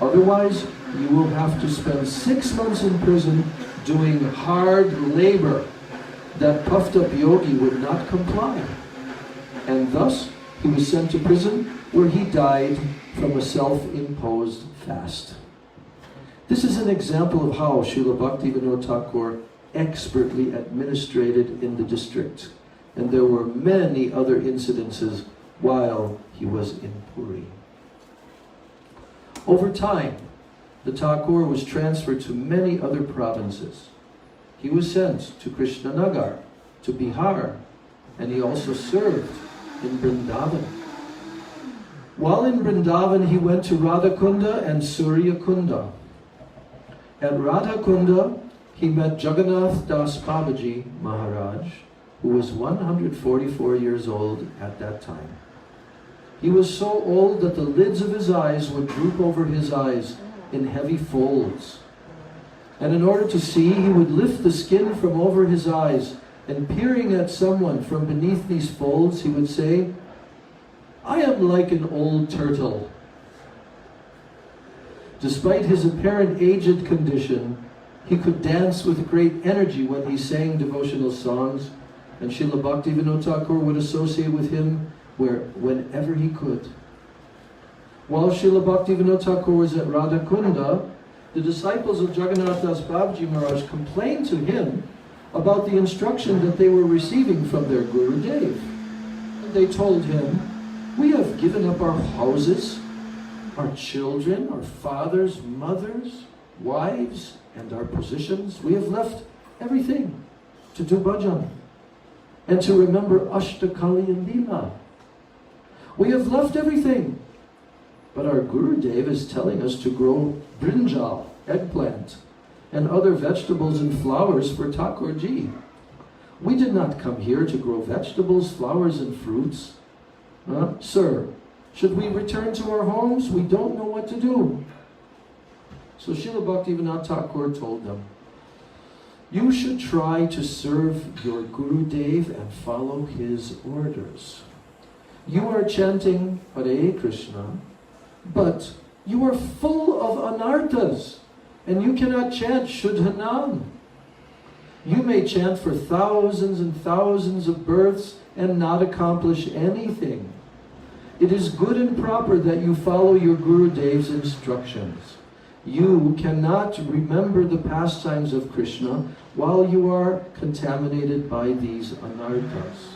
Otherwise, you will have to spend 6 months in prison doing hard labor. That puffed up yogi would not comply. And thus, he was sent to prison where he died from a self-imposed fast. This is an example of how Srila Bhaktivinoda Thakur expertly administrated in the district. And there were many other incidences while he was in Puri. Over time, the Thakur was transferred to many other provinces. He was sent to Krishnanagar, to Bihar, and he also served in Vrindavan. While in Vrindavan, he went to Radhakunda and Suryakunda. At Radhakunda, he met Jagannath Das Babaji Maharaj, who was 144 years old at that time. He was so old that the lids of his eyes would droop over his eyes in heavy folds. And in order to see, he would lift the skin from over his eyes, and peering at someone from beneath these folds, he would say, "I am like an old turtle." Despite his apparent aged condition, he could dance with great energy when he sang devotional songs, and Srila Bhaktivinoda Thakur would associate with him whenever he could. While Srila Bhaktivinoda Thakur was at Radhakunda, the disciples of Jagannath Das Babaji Maharaj complained to him about the instruction that they were receiving from their Gurudev. And they told him, "We have given up our houses, our children, our fathers, mothers, wives, and our positions. We have left everything to do bhajan and to remember Ashtakali and Leela. We have left everything. But our Gurudev is telling us to grow brinjal, eggplant, and other vegetables and flowers for Thakurji. We did not come here to grow vegetables, flowers, and fruits. Sir, should we return to our homes? We don't know what to do." So Srila Bhaktivinoda Thakur told them, "You should try to serve your Gurudev and follow his orders. You are chanting Hare Krishna, but you are full of anarthas, and you cannot chant Shuddhanam. You may chant for thousands and thousands of births and not accomplish anything. It is good and proper that you follow your Gurudev's instructions. You cannot remember the pastimes of Krishna while you are contaminated by these anarthas.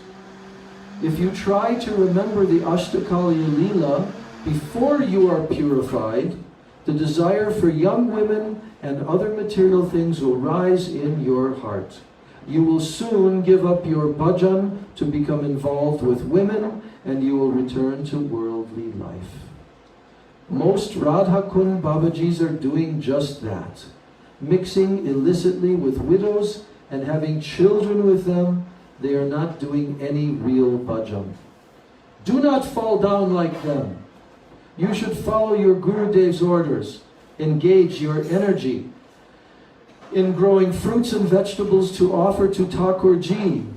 If you try to remember the Ashtakaliya Leela before you are purified, the desire for young women and other material things will rise in your heart. You will soon give up your bhajan to become involved with women, and you will return to worldly life." Most Radhakund Babajis are doing just that, mixing illicitly with widows and having children with them, they are not doing any real bhajan. Do not fall down like them. You should follow your Gurudev's orders. Engage your energy in growing fruits and vegetables to offer to Thakurji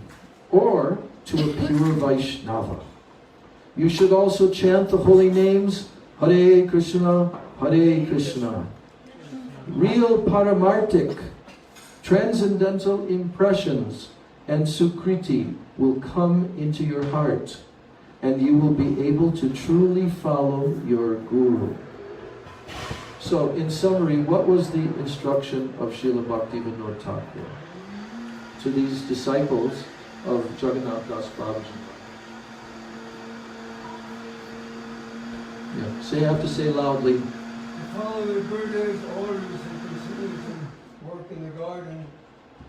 or to a pure Vaishnava. You should also chant the holy names Hare Krishna, Hare Krishna. Real paramartic, transcendental impressions and sukriti will come into your heart, and you will be able to truly follow your Guru. So, in summary, what was the instruction of Srila Bhaktivinoda Thakur to these disciples of Jagannath Das Babaji? Yeah, say, I have to say loudly. Follow the Gurudev's orders and continue to work in the garden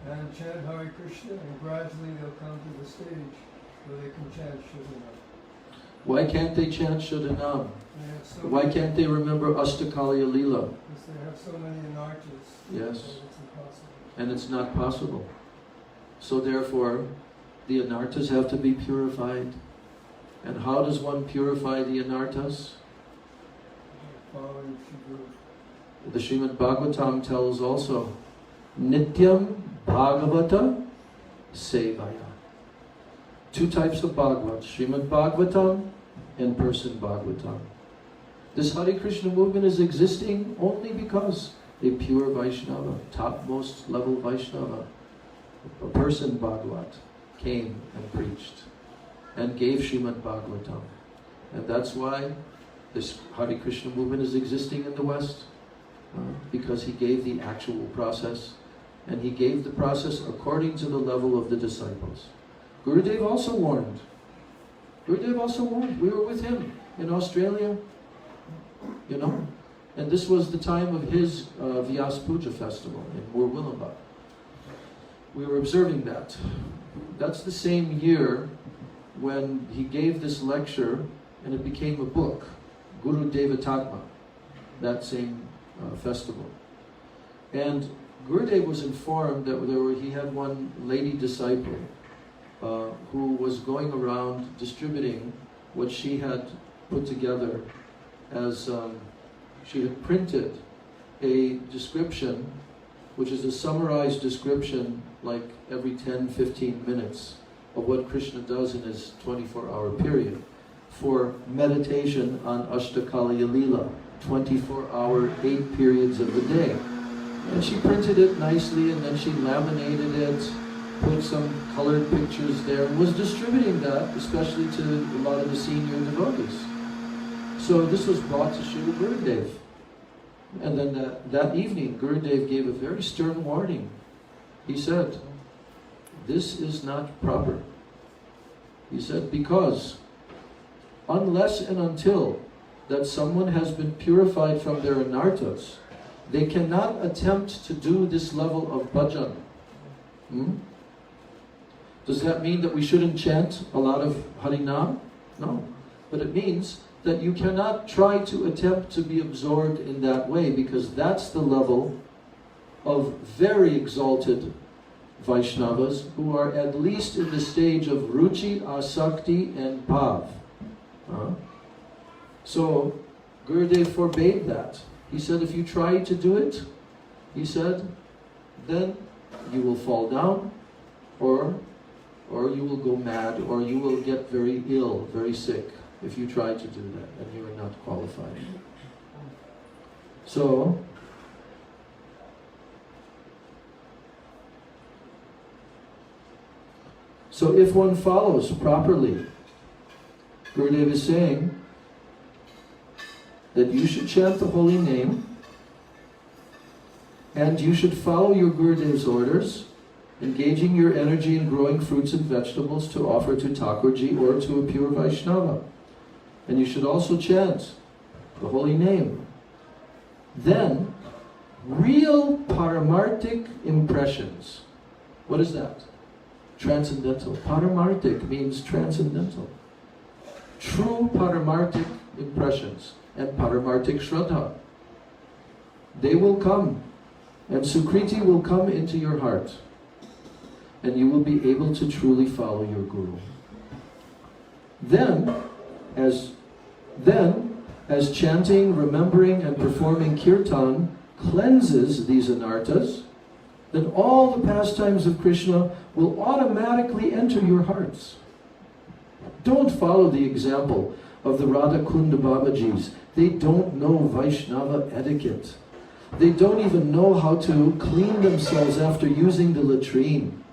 and chant Hare Krishna, and gradually they'll come to the stage where they can chant Shuddhanam. Why can't they chant Shuddhanam? So Why can't they remember Ashtakaliya Leela? Because they have so many anarchas. Yes. So it's impossible. And it's not possible. So therefore, the anarthas have to be purified. And how does one purify the anarthas? Following Shri Guru. The Srimad Bhagavatam tells also, Nityam Bhagavata Sevaya. Two types of Bhagavat, Srimad Bhagavatam and Person Bhagavatam. This Hare Krishna movement is existing only because a pure Vaishnava, topmost level Vaishnava, a Person Bhagavat, came and preached and gave Srimad Bhagavatam. And that's why this Hare Krishna movement is existing in the West, because he gave the actual process, and he gave the process according to the level of the disciples. Gurudev also warned. Gurudev also warned. We were with him in Australia, you know, and this was the time of his Vyas Puja festival in Murwillumbah. We were observing that. That's the same year when he gave this lecture, and it became a book, Guru Devatatma, that same festival. And Gurudev was informed that he had one lady disciple who was going around distributing what she had put together as she had printed a description, which is a summarized description like every 10-15 minutes of what Krishna does in his 24-hour period for meditation on Ashtakaliya Leela, 24-hour, 8 periods of the day. And she printed it nicely, and then she laminated it, put some colored pictures there, and was distributing that, especially to a lot of the senior devotees. So this was brought to Srila Gurudev. And then that evening, Gurudev gave a very stern warning. He said, this is not proper. He said, because unless and until that someone has been purified from their anarthas, they cannot attempt to do this level of bhajan. Does that mean that we shouldn't chant a lot of Harinam? No. But it means that you cannot try to attempt to be absorbed in that way, because that's the level of very exalted Vaishnavas who are at least in the stage of Ruchi, Asakti and Bhav. So Gurudev forbade that. He said, if you try to do it, he said, then you will fall down, or you will go mad, or you will get very ill, very sick, if you try to do that, and you are not qualified. So, if one follows properly, Gurudev is saying that you should chant the holy name, and you should follow your Gurudev's orders, engaging your energy in growing fruits and vegetables to offer to Thakurji or to a pure Vaishnava. And you should also chant the holy name. Then, real paramartic impressions. What is that? Transcendental. Paramartic means transcendental. True paramartic impressions and paramartic shraddha. They will come, and sukriti will come into your heart. and you will be able to truly follow your Guru. Then, as chanting, remembering, and performing kirtan cleanses these anarthas, then all the pastimes of Krishna will automatically enter your hearts. Don't follow the example of the Radha Kunda Babajis. They don't know Vaishnava etiquette. They don't even know how to clean themselves after using the latrine.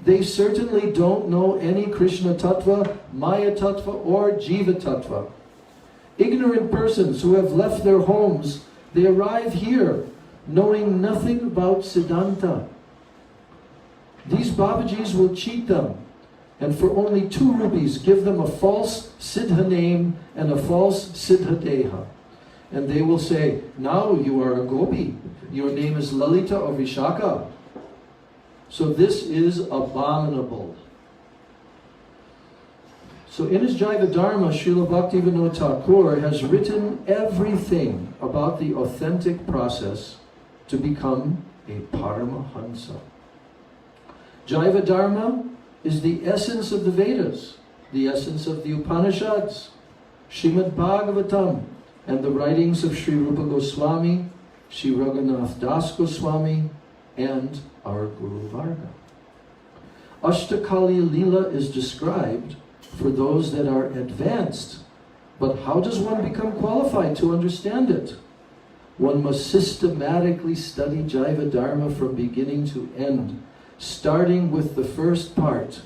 They certainly don't know any Krishna Tattva, Maya Tattva, or Jiva Tattva. Ignorant persons who have left their homes, they arrive here knowing nothing about Siddhanta. These Babajis will cheat them, and for only 2 rupees give them a false Siddha name and a false Siddha Deha. And they will say, now you are a gopi. Your name is Lalita or Vishaka. So this is abominable. So in his Jaiva Dharma, Srila Bhaktivinoda Thakur has written everything about the authentic process to become a Paramahansa. Jaiva Dharma is the essence of the Vedas, the essence of the Upanishads, Srimad Bhagavatam, and the writings of Sri Rupa Goswami, Sri Raghunath Das Goswami, and our Guru Varga. Ashtakali Leela is described for those that are advanced. But how does one become qualified to understand it? One must systematically study Jaiva Dharma from beginning to end, starting with the first part,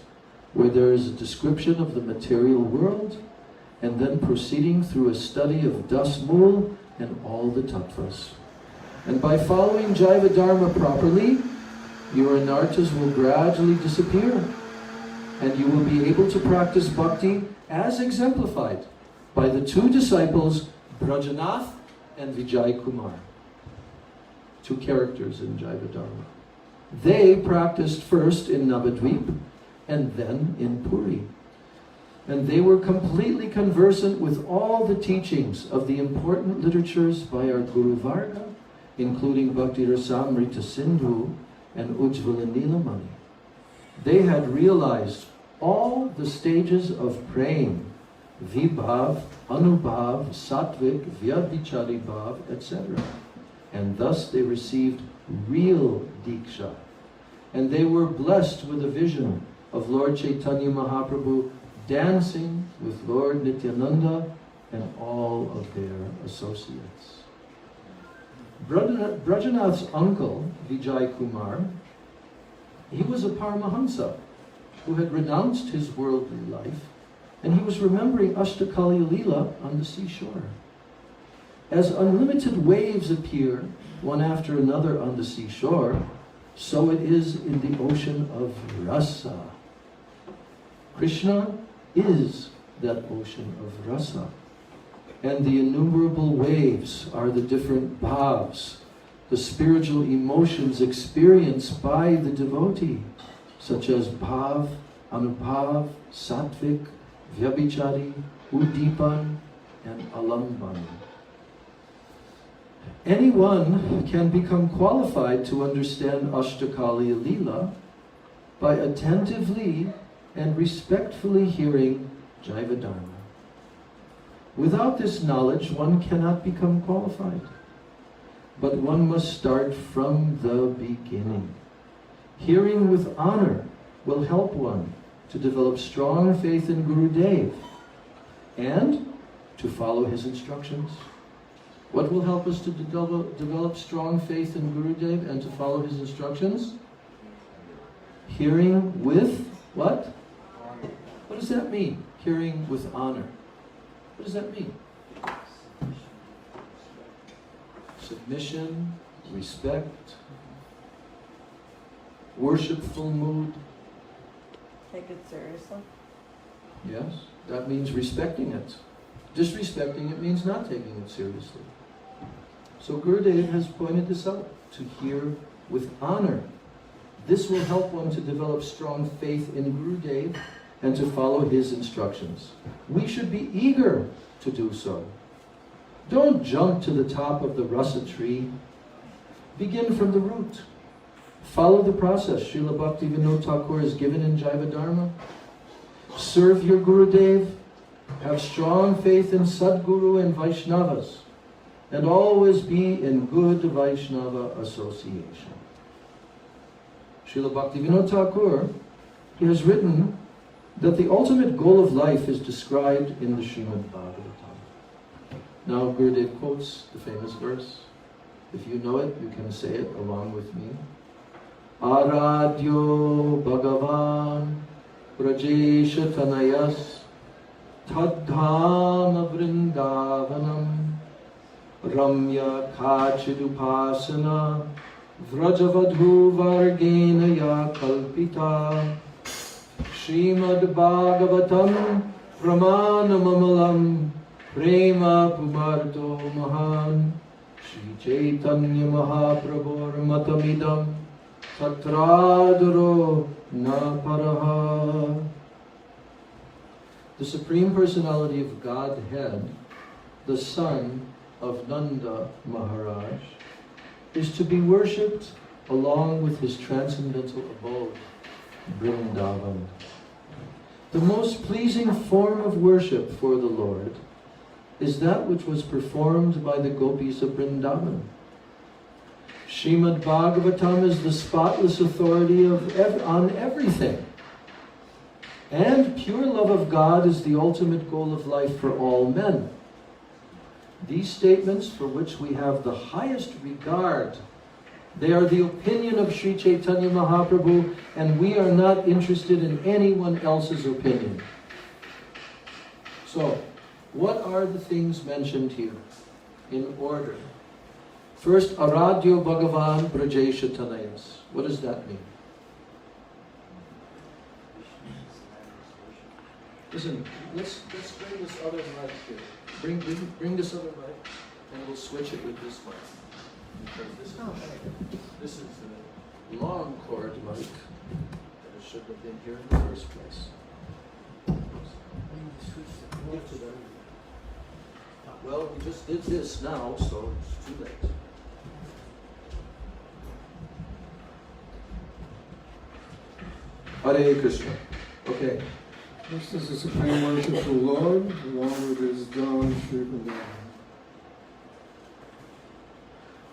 where there is a description of the material world, and then proceeding through a study of Das Mool and all the tattvas. And by following Jaiva Dharma properly, your anarthas will gradually disappear, and you will be able to practice bhakti as exemplified by the 2 disciples, Brajanath and Vijay Kumar. 2 characters in Jaiva Dharma. They practiced first in Navadvip and then in Puri. And they were completely conversant with all the teachings of the important literatures by our Guru Varga, including Bhakti Rasamrita Sindhu and Ujjvala Nilamani. They had realized all the stages of praying, Vibhav, Anubhav, Satvik, Vyabhichari Bhav, etc. And thus they received real Diksha. And they were blessed with a vision of Lord Chaitanya Mahaprabhu dancing with Lord Nityananda and all of their associates. Brajanath's uncle, Vijay Kumar, he was a Paramahansa who had renounced his worldly life, and he was remembering Ashtakali Leela on the seashore. As unlimited waves appear, one after another on the seashore, so it is in the ocean of rasa. Krishna is that ocean of rasa. And the innumerable waves are the different bhavs, the spiritual emotions experienced by the devotee, such as bhav, anubhav, satvik, vyabhichari, udipan, and alamban. Anyone can become qualified to understand Ashtakali Leela by attentively and respectfully hearing Jaiva Dharma. Without this knowledge, one cannot become qualified. But one must start from the beginning. Hearing with honor will help one to develop strong faith in Gurudev and to follow his instructions. What will help us to develop strong faith in Gurudev and to follow his instructions? Hearing with what? What does that mean? Hearing with honor. What does that mean? Submission, respect, worshipful mood. Take it seriously. Yes, that means respecting it. Disrespecting it means not taking it seriously. So Gurudev has pointed this out, to hear with honor. This will help one to develop strong faith in Gurudev and to follow his instructions. We should be eager to do so. Don't jump to the top of the rasa tree. Begin from the root. Follow the process. Srila Bhaktivinoda Thakur is given in Jaiva Dharma. Serve your Gurudev. Have strong faith in Sadguru and Vaishnavas. And always be in good Vaishnava association. Srila Bhaktivinoda Thakur, he has written that the ultimate goal of life is described in the Srimad Bhagavatam. Now Gurudev quotes the famous verse. If you know it, you can say it along with me. Aradhyo Bhagavan Brajesha Tanayas Tadhama Vrindavanam Ramya Kachidupasana Vrajavadhu Vargena Ya Kalpita Srimad Bhagavatam Pramanamamalam Prema Pumarto Mahan Shri Chaitanya Mahaprabhur Matamidam Satradaro Naparaha. The Supreme Personality of Godhead, the son of Nanda Maharaj, is to be worshipped along with his transcendental abode, Vrindavan. The most pleasing form of worship for the Lord is that which was performed by the gopis of Vrindavan. Srimad Bhagavatam is the spotless authority on everything. And pure love of God is the ultimate goal of life for all men. These statements, for which we have the highest regard, they are the opinion of Sri Chaitanya Mahaprabhu, and we are not interested in anyone else's opinion. So, what are the things mentioned here in order? First, Aradhyo Bhagavan Brajesha Tanayas. What does that mean? Listen, let's bring this other mic here. Bring this other mic, and we'll switch it with this mic. Because this is a long cord mic, and it should have been here in the first place. Well, we just did this now, so it's too late. Hare Krishna. Okay. This is the supreme worship of the Lord, along with his Dham Shri Vrindavan.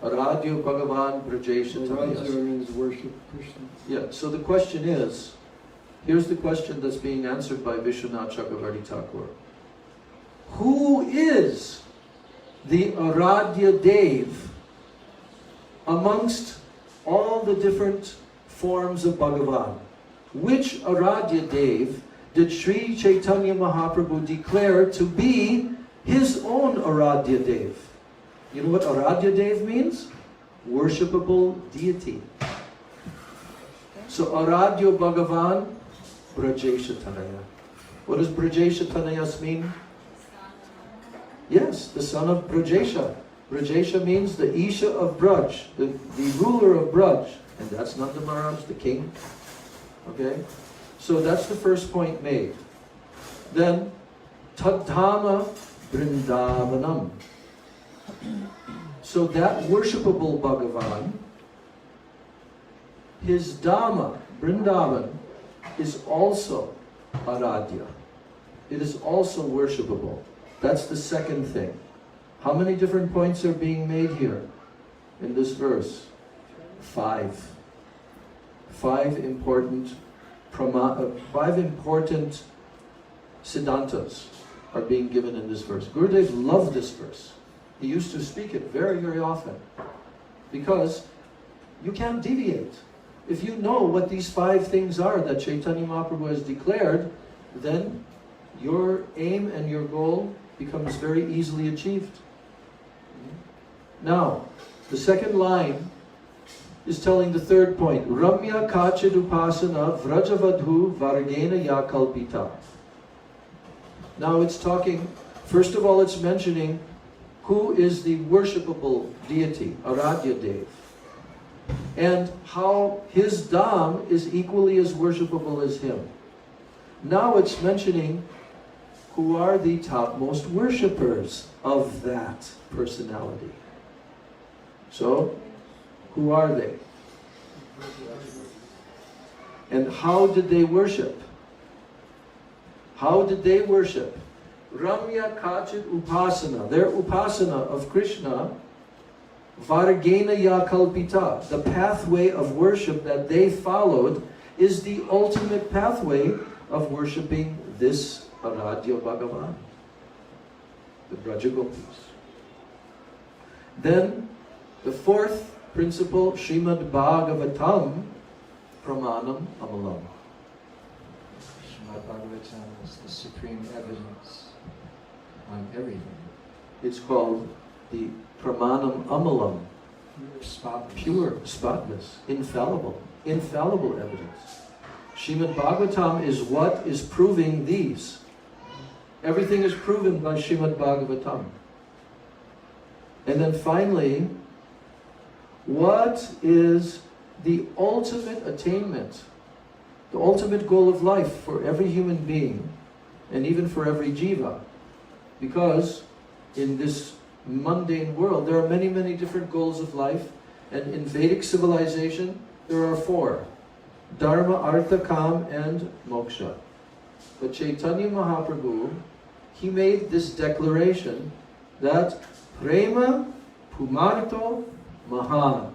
Aradhyo Bhagavan Brajesha Tanayas. Aradhya means worship Krishna. Yeah, so the question is, here's the question that's being answered by Vishwanath Chakravarti Thakur. Who is the Aradhya Dev amongst all the different forms of Bhagavan? Which Aradhya Dev did Sri Chaitanya Mahaprabhu declare to be his own Aradhya Dev? You know what Aradhya Dev means? Worshipable deity. So Aradhya Bhagavan Brajesha Tanaya. What does Brajesha Tanayas mean? Yes, the son of Brajesha. Brajesha means the Isha of Braj, the ruler of Braj. And that's Nanda Maharaj, the king. Okay? So that's the first point made. Then, Tadhama Vrindavanam. So that worshipable Bhagavan, his Dhamma, Vrindavan, is also Aradhya. It is also worshipable. That's the second thing. How many different points are being made here in this verse? 5. 5 important siddhantas are being given in this verse. Gurudev loved this verse. He used to speak it very, very often. Because you can't deviate. If you know what these 5 things are that Chaitanya Mahaprabhu has declared, then your aim and your goal becomes very easily achieved. Now, the second line is telling the third point. Ramya Kachidupasana Vrajavadhu Vargena Yakalpita. Now it's talking, first of all it's mentioning who is the worshipable deity, Aradhya Dev. And how his Dham is equally as worshipable as him. Now it's mentioning who are the topmost worshippers of that personality. So, who are they? And how did they worship? How did they worship? Ramya Kachit Upasana, their Upasana of Krishna, Vargena Ya Kalpita, the pathway of worship that they followed is the ultimate pathway of worshipping this Aradhya Bhagavan, the Braja Gopis. Then, the fourth principle, Srimad Bhagavatam, Pramanam Amalam. Srimad Bhagavatam is the supreme evidence on everything. It's called the Pramanam Amalam, Spotless. pure, spotless, infallible evidence. Srimad Bhagavatam is what is proving these. Everything is proven by Srimad Bhagavatam. And then finally, what is the ultimate attainment, the ultimate goal of life for every human being, and even for every jiva? Because in this mundane world, there are many, many different goals of life, and in Vedic civilization, there are four: Dharma, Artha, Kam, and Moksha. But Chaitanya Mahaprabhu, he made this declaration that Prema Pumarto Mahan.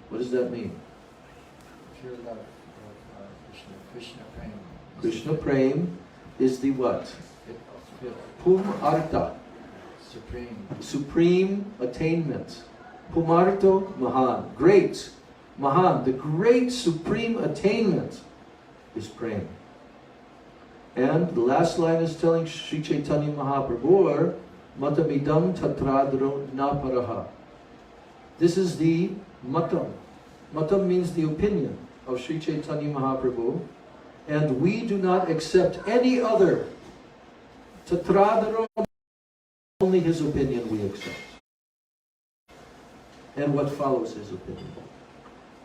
What does that mean? Pure love of Krishna. Krishna Prema. Krishna Prem is the what? It- Pumarta, Supreme. supreme attainment. Pumarto Mahan, great. Mahan, the great supreme attainment is Prem. And the last line is telling Sri Chaitanya Mahaprabhu, Matamidam Tatradro Naparaha. This is the Matam. Matam means the opinion of Sri Chaitanya Mahaprabhu, and we do not accept any other. Tatradro, only his opinion we accept. And what follows his opinion.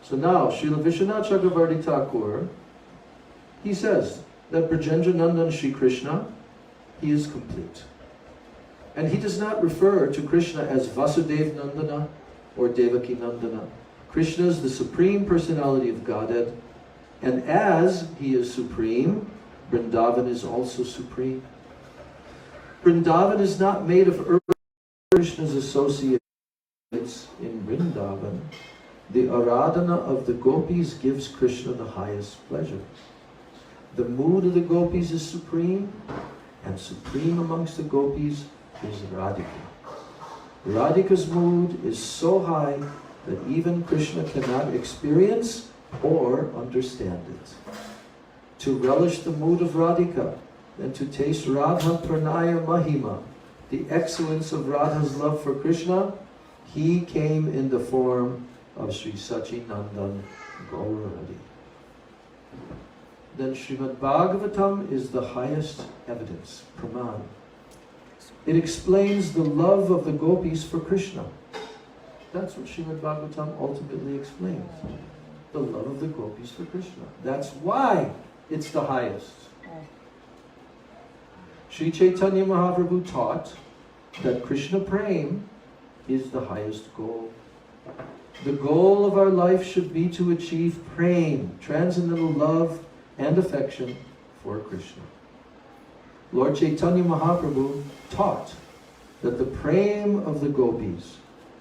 So now, Srila Vishwanath Chakravarti Thakur, he says that Brajendra Nandan Shri Krishna, he is complete. And he does not refer to Krishna as Vasudev Nandana or Devaki Nandana. Krishna is the supreme personality of Godhead, and as he is supreme, Vrindavan is also supreme. Vrindavan is not made of Krishna's associates in Vrindavan. The Aradhana of the gopis gives Krishna the highest pleasure. The mood of the gopis is supreme, and supreme amongst the gopis is Radhika. Radhika's mood is so high that even Krishna cannot experience or understand it. To relish the mood of Radhika and to taste Radha Pranaya Mahima, the excellence of Radha's love for Krishna, he came in the form of Sri Sachinandan Gaurahari. Then Srimad Bhagavatam is the highest evidence, Praman. It explains the love of the gopis for Krishna. That's what Srimad Bhagavatam ultimately explains. The love of the gopis for Krishna. That's why it's the highest. Sri Chaitanya Mahaprabhu taught that Krishna Prem is the highest goal. The goal of our life should be to achieve Prem, transcendental love and affection for Krishna. Lord Chaitanya Mahaprabhu taught that the Prem of the gopis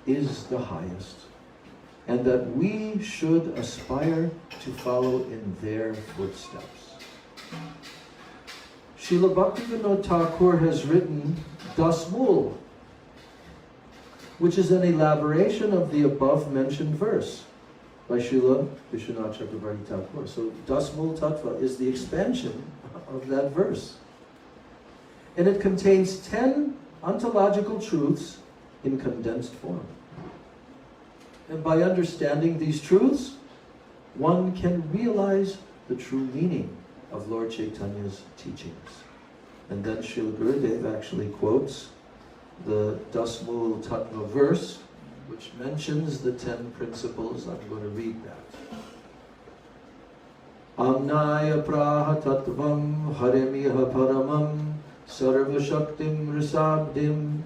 is the highest, and that we should aspire to follow in their footsteps. Srila Bhaktivinoda Thakur has written Dasmul, which is an elaboration of the above mentioned verse by Srila Vishwanath Chakravarti Thakur. So Dasmul Tattva is the expansion of that verse. And it contains 10 ontological truths in condensed form. And by understanding these truths, one can realize the true meaning of Lord Chaitanya's teachings. And then Srila Gurudev actually quotes the Dasmul Tattva verse, which mentions the 10 principles. I'm going to read that. Amnaya praha tattvam haremiha paramam sarva shaktim risabdim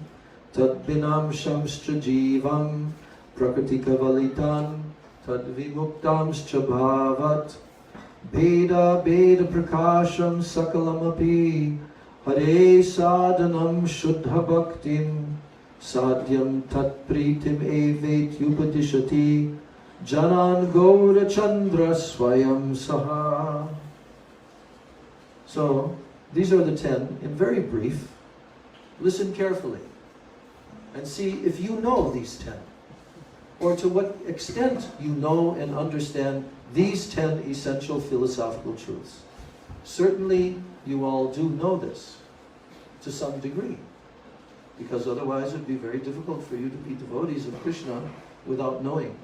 tadbinam shamstra jivam prakriti kavalitan Tadvimuktamscha bhavat Beda Beda Prakasham Sakalamapi Hare Sadhanam Shuddha Bhaktim Sadyam Tat Pritim Evet Upadishati Janan Gaura Chandra Swayam Saha. So, these are the 10 in very brief. Listen carefully and see if you know these 10, or to what extent you know and understand these 10 essential philosophical truths. Certainly, you all do know this to some degree, because otherwise it would be very difficult for you to be devotees of Krishna without knowing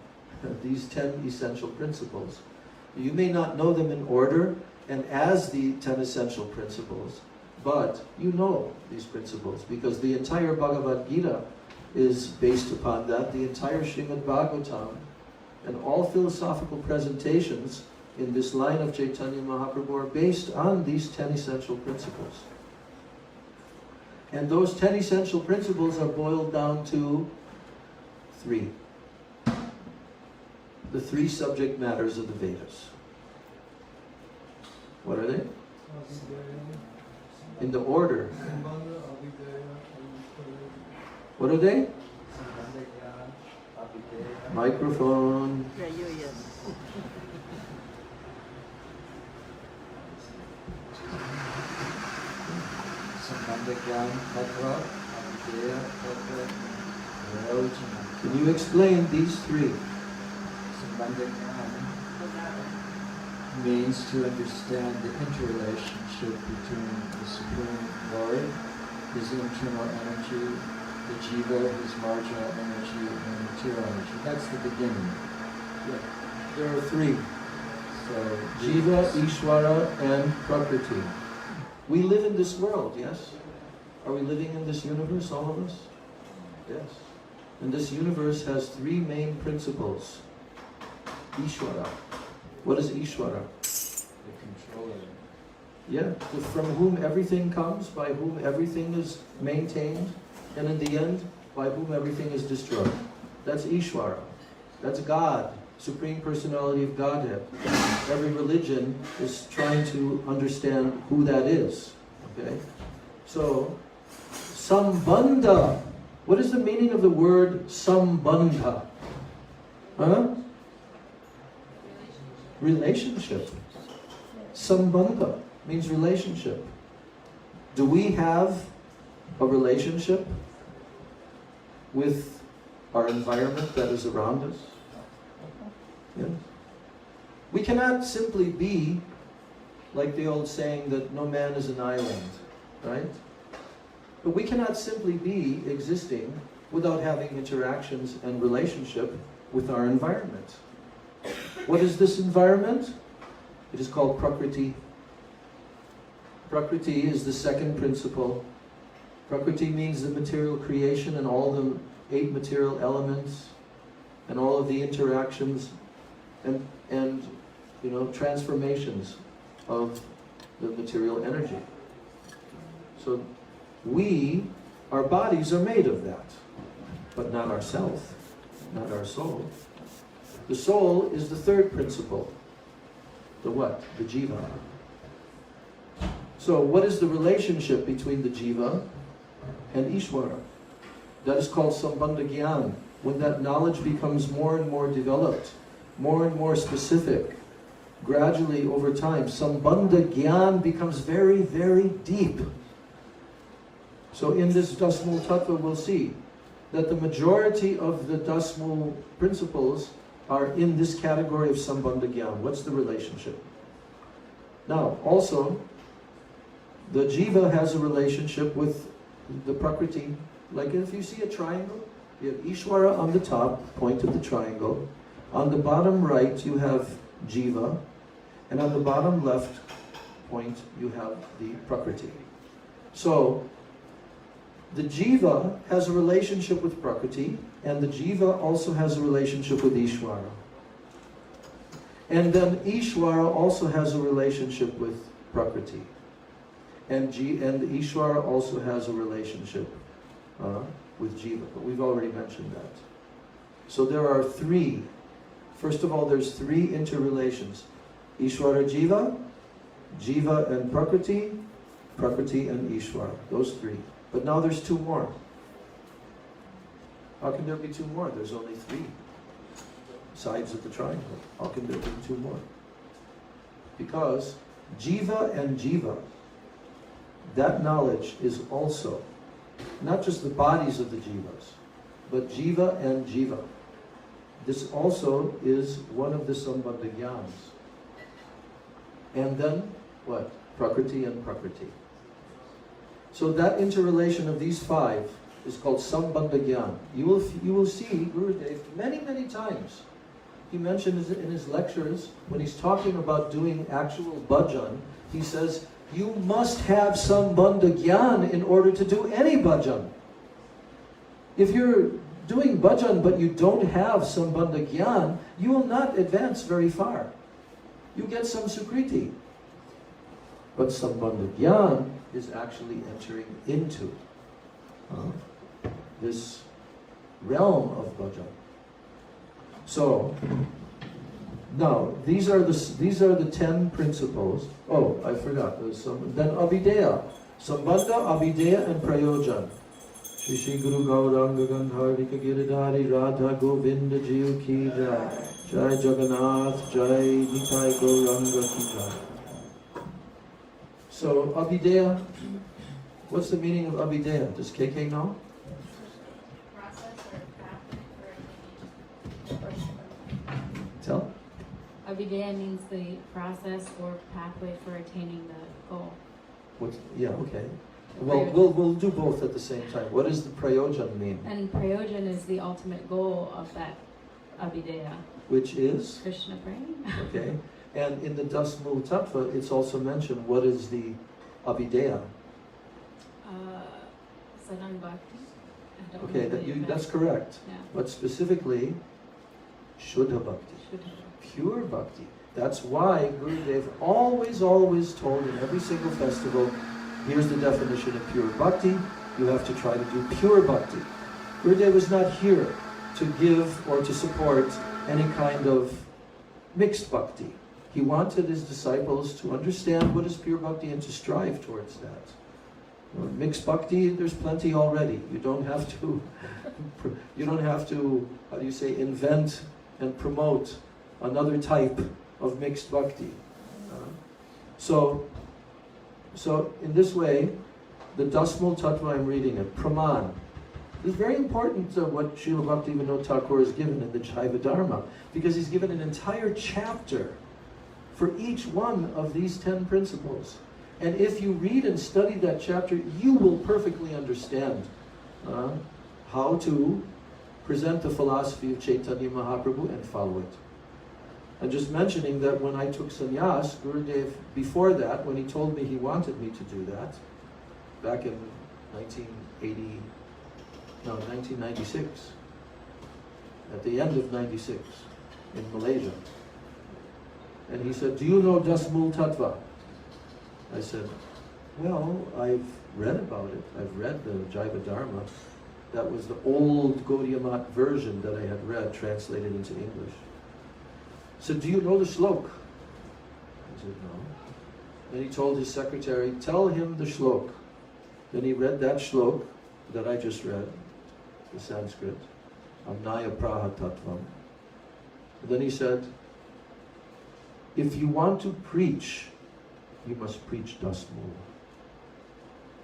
these 10 essential principles. You may not know them in order and as the 10 essential principles, but you know these principles because the entire Bhagavad Gita is based upon that, the entire Srimad Bhagavatam, and all philosophical presentations in this line of Chaitanya Mahaprabhu are based on these 10 essential principles. And those 10 essential principles are boiled down to 3. The 3 subject matters of the Vedas. What are they? In the order. What are they? Microphone. Yeah, yes. Can you explain these 3? Means to understand the interrelationship between the Supreme Lord, His internal energy, the jiva, His marginal energy, and material energy. That's the beginning. Yeah. There are 3. So Jiva, Ishvara, and Prakriti. We live in this world, yes? Are we living in this universe, all of us? Yes. And this universe has 3 main principles. Ishvara. What is Ishvara? the controller. Yeah, from whom everything comes, by whom everything is maintained, and in the end, by whom everything is destroyed. That's Ishvara. That's God, Supreme Personality of Godhead. Every religion is trying to understand who that is. Okay? So, Sambandha. What is the meaning of the word Sambandha? Huh? Relationship. Sambandha means relationship. Do we have a relationship with our environment that is around us? Yes. We cannot simply be like the old saying that no man is an island, right? But we cannot simply be existing without having interactions and relationship with our environment. What is this environment? It is called Prakriti. Prakriti is the second principle. Prakriti means the material creation and all the 8 material elements and all of the interactions and transformations of the material energy. So our bodies are made of that, but not ourself, not our soul. The soul is the third principle. The what? The jiva. So what is the relationship between the jiva and Ishvara? That is called Sambandha Gyan. When that knowledge becomes more and more developed, more and more specific, gradually over time, Sambandha Gyan becomes very, very deep. So in this Dasmul Tattva we'll see that the majority of the Dasmul principles are in this category of Sambandha Gyan. What's the relationship? Now, also, the jiva has a relationship with the Prakriti. Like if you see a triangle, you have Ishvara on the top, point of the triangle. On the bottom right, you have jiva. And on the bottom left point, you have the Prakriti. So, the jiva has a relationship with Prakriti, and the jiva also has a relationship with Ishvara. And then Ishvara also has a relationship with Prakriti. And Ishvara also has a relationship with jiva, but we've already mentioned that. So there are 3 First of all, there's three interrelations. Ishvara Jiva, Jiva and Prakriti, Prakriti and Ishvara. Those three. But now there's two more. How can there be two more? There's only three sides of the triangle. How can there be two more? Because Jiva and Jiva, that knowledge is also not just the bodies of the Jivas, but Jiva and Jiva. This also is one of the Sambandha Jnans. And then, what? Prakriti and Prakriti. So that interrelation of these five is called Sambandha Jnana. You will see Gurudev many times. He mentions in his lectures, when he's talking about doing actual bhajan, he says, you must have Sambandha Jnana in order to do any bhajan. If you're doing bhajan but you don't have Sambandha Jnana, you will not advance very far. You get some sukriti. But Sambandha Jnana is actually entering into this realm of bhajan. So now these are the 10 principles. Oh, I forgot. There's some. Then Abhideya, Sambandha, Abhideya, and Prayojan. Shri Shri Guru Gauranga Gandharika Giridhari Radha Govinda Jiyu Ki Jai. Jai Jagannath Jai Nitai Gauranga Ki Jai. So Abhideya, what's the meaning of Abhideya? Does KK know? Tell. Abhideya means the process or pathway for attaining the goal. Yeah, okay. Well, we'll do both at the same time. What does the prayojan mean? And prayojan is the ultimate goal of that Abhideya. Which is? Krishna praying. Okay. And in the Dasmul Tattva, it's also mentioned what is the Abhideya. Sadhan Bhakti. Okay, that's correct. Yeah. But specifically, Shuddha Bhakti. Pure Bhakti. That's why Gurudev always told in every single festival, here's the definition of pure Bhakti, you have to try to do pure Bhakti. Gurudev was not here to give or to support any kind of mixed Bhakti. He wanted his disciples to understand what is pure Bhakti and to strive towards that. Mixed Bhakti, there's plenty already. You don't have to, how do you say, invent and promote another type of mixed Bhakti. So in this way, the Dasmul Tattva I'm reading it, Praman. It's very important what Srila Bhaktivinoda Thakur has given in the Jaiva Dharma, because he's given an entire chapter for each one of these 10 principles. And if you read and study that chapter, you will perfectly understand how to present the philosophy of Chaitanya Mahaprabhu and follow it. I'm just mentioning that when I took sannyas, Gurudev, before that, when he told me he wanted me to do that, back in 1996, at the end of 96, in Malaysia. And he said, do you know Dasmul Tattva? I said, well, I've read about it. I've read the Jaiva Dharma. That was the old Gaudiya Math version that I had read, translated into English. He said, do you know the shlok? I said, no. Then he told his secretary, tell him the shlok. Then he read that shlok that I just read, the Sanskrit, Amnaya Praha Tattvam. Then he said, if you want to preach, you must preach Dasmul.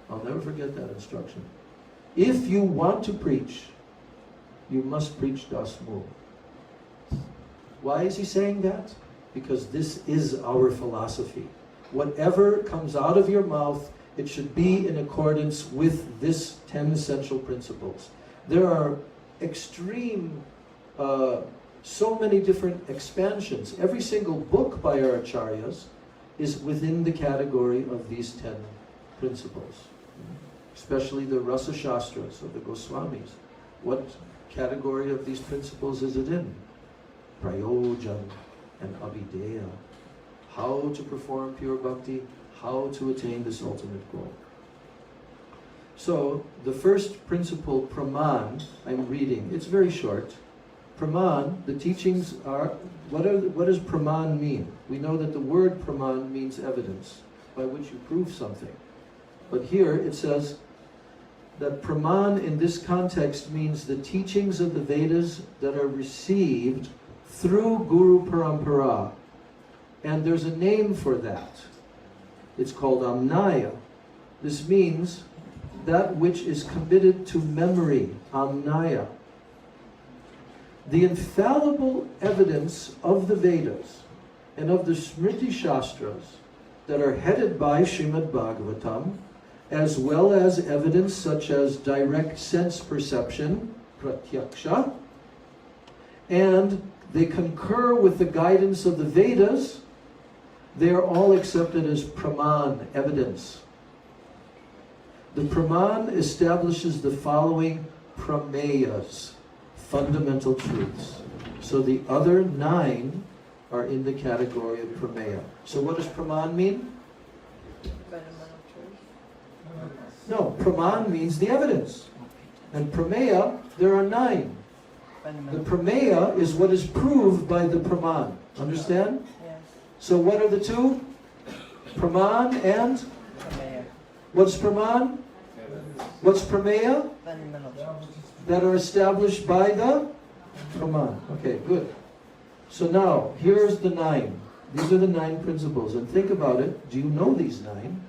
I'll never forget that instruction. If you want to preach, you must preach Dasmul. Why is he saying that? Because this is our philosophy. Whatever comes out of your mouth, it should be in accordance with this 10 essential principles. There are extreme, so many different expansions. Every single book by our acharyas is within the category of these 10 principles. Especially the Rasa Shastras of the Goswamis. What category of these principles is it in? Prayojan and Abhideya. How to perform pure bhakti, how to attain this ultimate goal. So, the first principle, Praman, I'm reading. It's very short. Praman, the teachings are, what does praman mean? We know that the word praman means evidence by which you prove something. But here it says that praman in this context means the teachings of the Vedas that are received through Guru Parampara. And there's a name for that. It's called amnaya. This means that which is committed to memory, amnaya. The infallible evidence of the Vedas and of the Smriti Shastras that are headed by Srimad Bhagavatam, as well as evidence such as direct sense perception, pratyaksha, and they concur with the guidance of the Vedas, they are all accepted as praman, evidence. The praman establishes the following prameyas, fundamental truths. So the other 9 are in the category of prameya. So what does praman mean? No, praman means the evidence. And prameya, there are 9. The prameya is what is proved by the praman. Understand? Yes. So what are the 2? Praman and? What's praman? What's prameya? Fundamental truth. That are established by the praman. Okay, good. So now, here's the 9. These are the 9 principles. And think about it. Do you know these 9?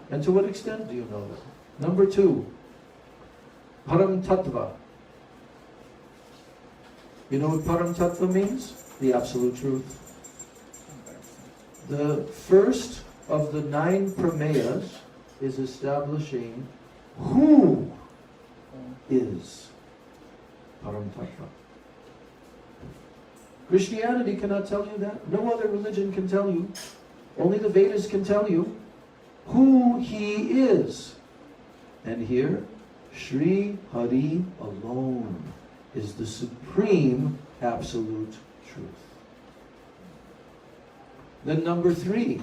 And to what extent do you know them? Number 2, Param Tattva. You know what Param Tattva means? The absolute truth. The first of the 9 prameyas is establishing who is Param Tattva. Christianity cannot tell you that. No other religion can tell you. Only the Vedas can tell you who he is. And here, Sri Hari alone is the supreme absolute truth. Then number 3.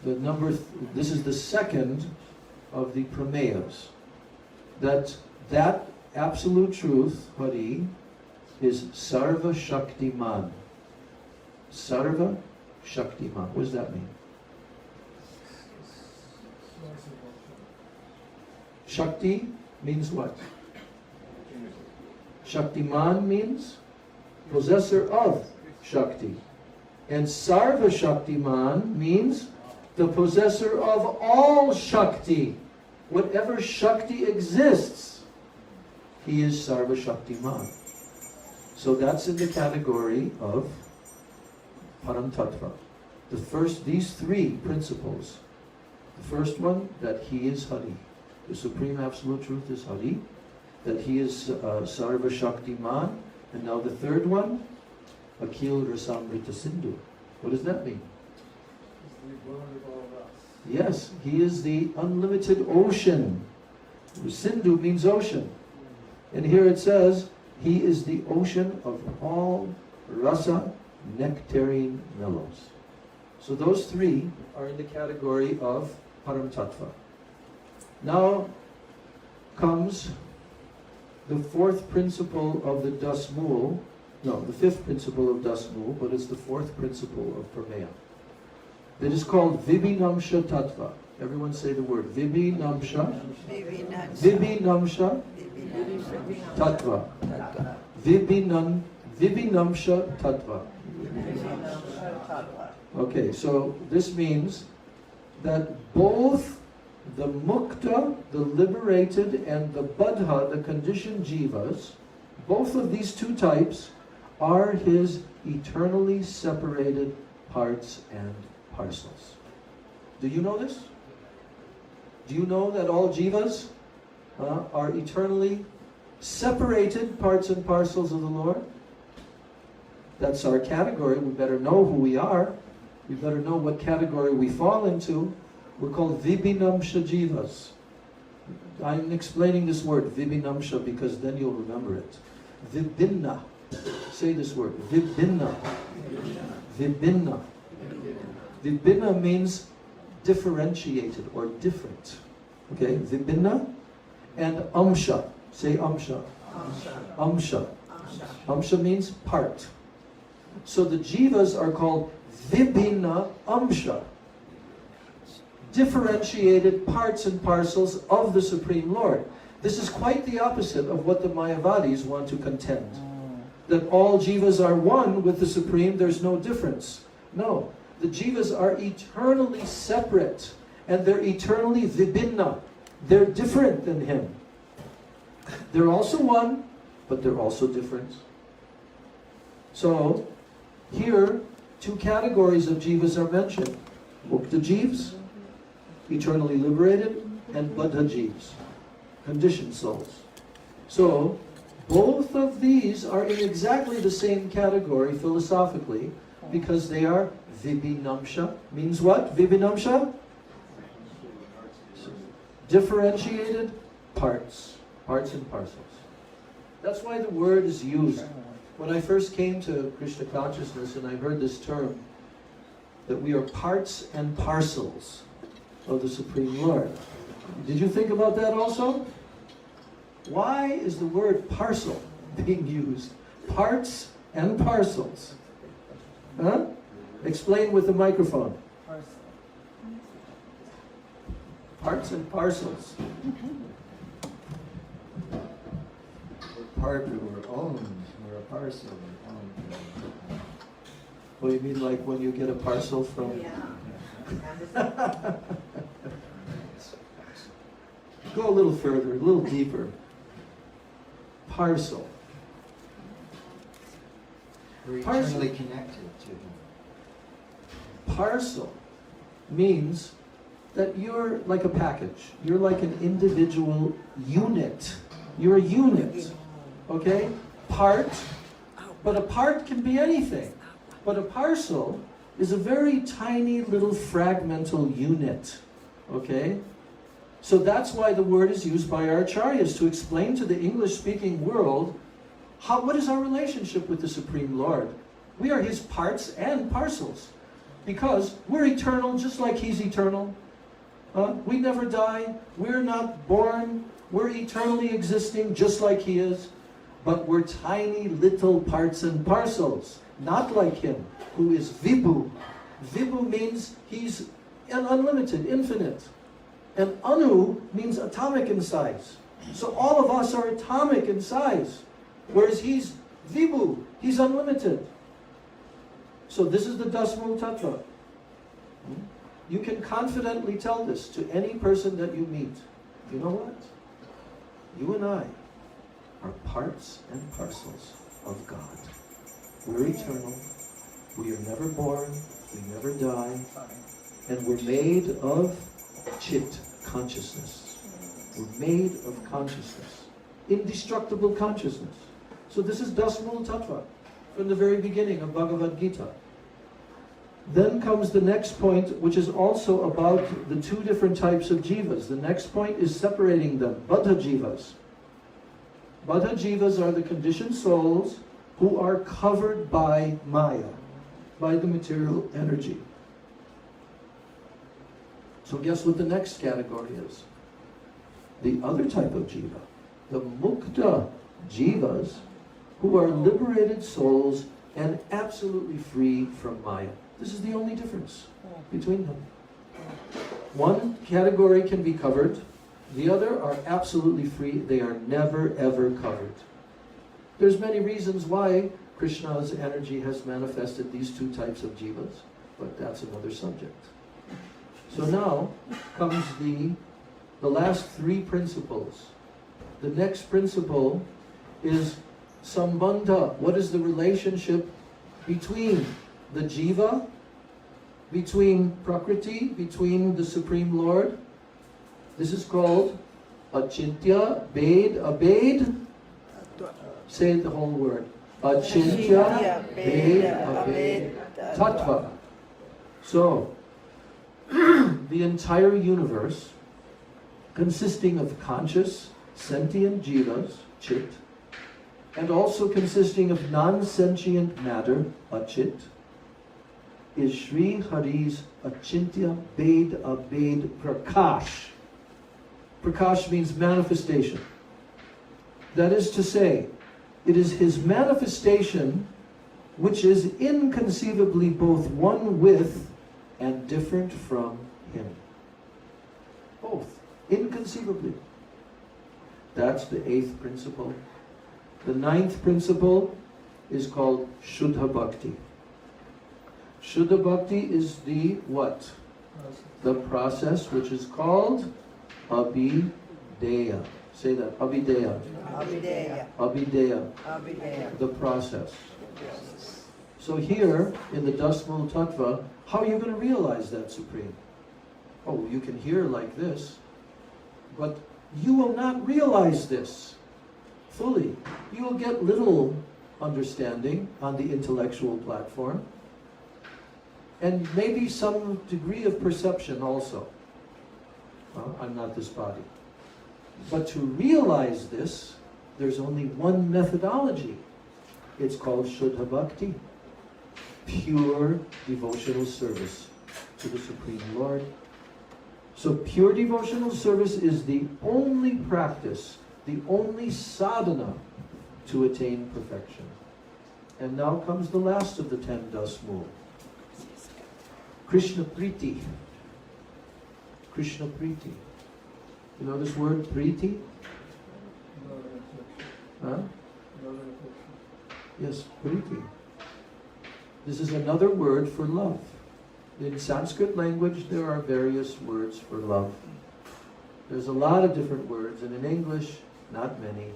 This is the second of the prameyas. That absolute truth, Hari, is Sarva Shaktiman. Sarva Shaktiman. What does that mean? Shakti means what? Shaktiman means possessor of Shakti. And Sarva Shaktiman means the possessor of all Shakti. Whatever Shakti exists, he is Sarva Shaktiman. So that's in the category of Param Tattva. These 3 principles. The first one, that he is Hari. The supreme absolute truth is Hari. That he is Sarva Shaktiman. And now the third one, Akhil Rasamrita Sindhu. What does that mean? Yes, he is the unlimited ocean. Sindhu means ocean. And here it says, he is the ocean of all rasa, nectarine mellows. So those 3 are in the category of Param Tattva. Now comes the 4th principle of the Dasmul. No, the 5th principle of Dasmul, but it's the 4th principle of Prameya. It is called Vibhinamsha Tattva. Everyone say the word Vibhinamsha. Vibhinamsha Tattva. Vibhinamsha Tattva. Okay, so this means that both the mukta, the liberated, and the baddha, the conditioned jivas, both of these 2 types are his eternally separated parts and parcels. Do you know this? Do you know that all jivas are eternally separated parts and parcels of the Lord? That's our category. We better know who we are. We better know what category we fall into. We're called Vibhinamsha jivas. I'm explaining this word, Vibhinamsha, because then you'll remember it. Vibhinna. Say this word, Vibhinna. Vibhinna. Vibhinna means differentiated or different. Okay, Vibhinna and Amsha. Say Amsha. Amsha. Amsha means part. So the jivas are called vibhinna amsha, differentiated parts and parcels of the Supreme Lord. This is quite the opposite of what the Mayavadis want to contend. That all jivas are one with the Supreme, there's no difference. No, the jivas are eternally separate and they're eternally vibhinna. They're different than Him. They're also one, but they're also different. So, here, two categories of jivas are mentioned. Mukta jivas, eternally liberated, and baddha jivas, conditioned souls. So, both of these are in exactly the same category philosophically because they are vibhinamsha. Means what? Vibhinamsha? Differentiated parts. Parts and parcels. That's why the word is used. When I first came to Krishna consciousness and I heard this term, that we are parts and parcels of the Supreme Lord. Did you think about that also? Why is the word parcel being used? Parts and parcels. Huh? Explain with the microphone. Parts and parcels. We're part, we're owned, we're a parcel, we're owned. What do you mean, like when you get a parcel from... Go a little further, a little deeper. Parcel. We're Parcel. eternally connected to Him. Parcel means that you're like a package. You're like an individual unit. You're a unit, okay? Part, but a part can be anything. But a parcel is a very tiny little fragmental unit, okay? So that's why the word is used by our acharyas to explain to the English-speaking world what is our relationship with the Supreme Lord. We are His parts and parcels because we're eternal just like He's eternal. We never die. We're not born. We're eternally existing just like He is. But we're tiny little parts and parcels, not like Him, who is Vibhu. Vibhu means He's unlimited, infinite. And Anu means atomic in size. So all of us are atomic in size. Whereas He's Vibhu, He's unlimited. So this is the Dasmo Tattva. You can confidently tell this to any person that you meet. You know what? You and I are parts and parcels of God. We're eternal. We are never born. We never die. And we're made of chit, consciousness. We're made of consciousness. Indestructible consciousness. So this is Dasmula Tattva from the very beginning of Bhagavad Gita. Then comes the next point, which is also about the two different types of jivas. The next point is separating them. Baddha jivas. Baddha jivas are the conditioned souls who are covered by Maya, by the material energy. So guess what the next category is? The other type of jiva. The mukta jivas, who are liberated souls and absolutely free from Maya. This is the only difference between them. One category can be covered. The other are absolutely free. They are never ever covered. There's many reasons why Krishna's energy has manifested these two types of jivas, but that's another subject. So now comes the last three principles. The next principle is sambandha. What is the relationship between the jiva, between Prakriti, between the Supreme Lord? This is called achintya abed. Say the whole word. Achintya abed tattva. So, the entire universe, consisting of conscious, sentient jivas, chit, and also consisting of non-sentient matter, achit, is Sri Hari's achintya abed prakash. Prakash means manifestation. That is to say, It is His manifestation which is inconceivably both one with and different from Him. Both. Inconceivably. That's the 8th principle. The 9th principle is called Shuddha Bhakti. Shuddha Bhakti is the what? The process which is called Abhideya. Say that. Abhideya. Abhideya. Abhideya. Abhideya. The process. So here, in the Dasmal Tattva, how are you going to realize that, Supreme? Oh, you can hear like this, but you will not realize this fully. You will get little understanding on the intellectual platform, and maybe some degree of perception also. Well, I'm not this body. But to realize this, there's only one methodology. It's called Shuddha Bhakti. Pure devotional service to the Supreme Lord. So pure devotional service is the only practice, the only sadhana to attain perfection. And now comes the last of the 10 dasmul. Krishna Priti. Krishna Priti. You know this word, Priti? Huh? Yes, Priti. This is another word for love. In Sanskrit language, there are various words for love. There's a lot of different words, and in English, not many.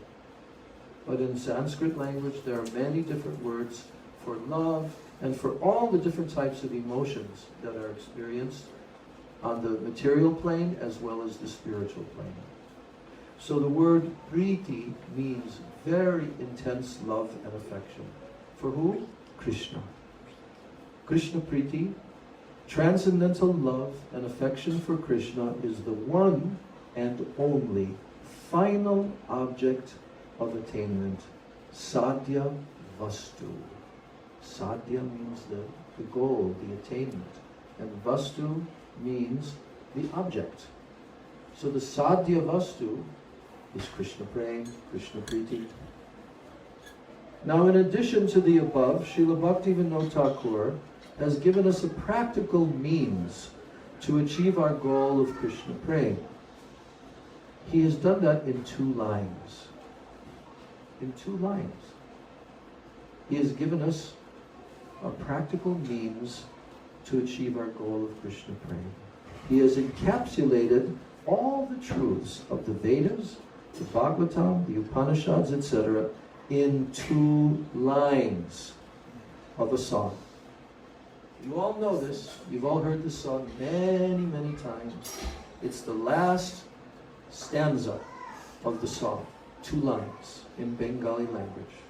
But in Sanskrit language, there are many different words for love and for all the different types of emotions that are experienced on the material plane as well as the spiritual plane. So the word Priti means very intense love and affection. For who? Krishna. Krishna Priti, transcendental love and affection for Krishna, is the one and only final object of attainment. Sadhya Vastu. Sadhya means the goal, the attainment. And Vastu means the object. So the Sadhya Vastu is Krishna Prem, Krishna Priti. Now, in addition to the above, Srila Bhaktivinoda Thakur has given us a practical means to achieve our goal of Krishna Prem. He has done that in 2 lines. In 2 lines. He has given us a practical means to achieve our goal of Krishna Prem. He has encapsulated all the truths of the Vedas, the Bhagavatam, the Upanishads, etc. in 2 lines of a song. You all know this. You've all heard this song many, many times. It's the last stanza of the song. 2 lines in Bengali language.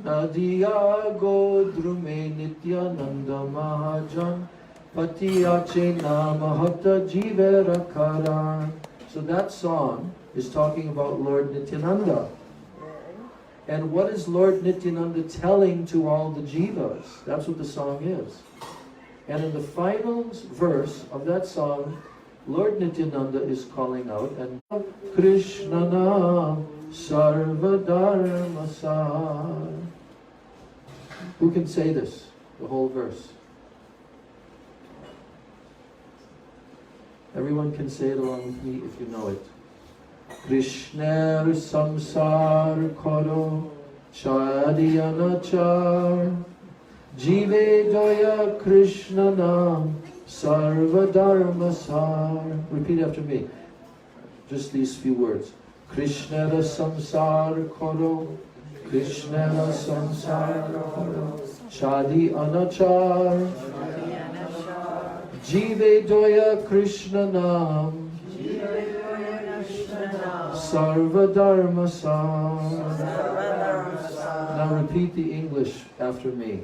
Nadiya Godrume Nityananda Mahajan Patiyache Namahata Jivera Karan. So that song is talking about Lord Nityananda. And what is Lord Nityananda telling to all the jivas? That's what the song is. And in the final verse of that song, Lord Nityananda is calling out, and Krishna Nam Sarva Dharma Sar. Who can say this? The whole verse. Everyone can say it along with me if you know it. Krishna samsar karo chadiyanachar jive doya Krishna nam sarva dharma sar. Repeat after me. Just these few words. Krishna samsar karo, Krishna samsar karo chadiyanachar jive doya Krishna nam Sarva Dharma Sam. Now repeat the English after me.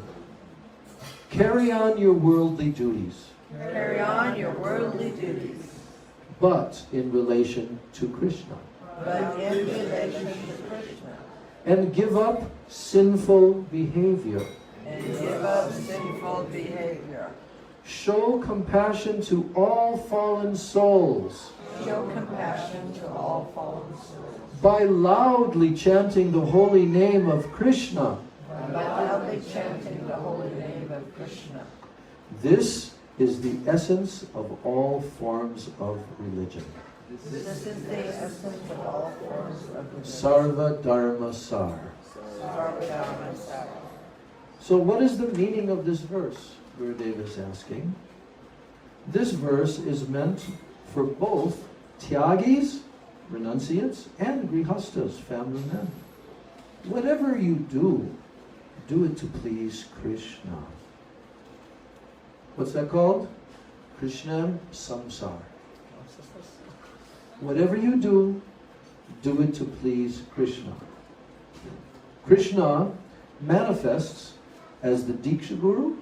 Carry on your worldly duties. Carry on your worldly duties. But in relation to Krishna. But in relation to Krishna. And give up sinful behavior. And give up sinful behavior. Show compassion to all fallen souls. show compassion to all fallen souls. By loudly chanting the holy name of Krishna. By loudly chanting the holy name of Krishna. This is the essence of all forms of religion. This is the essence of all forms of religion. Sarva Dharma Sar. Sarvadharma Sar. So what is the meaning of this verse? Gurudev is asking. This verse is meant for both Tyagis, renunciates, and Grihastas, family men. Whatever you do it to please Krishna. What's that called? Krishna Samsar. Whatever you do it to please Krishna. Krishna manifests as the Diksha Guru,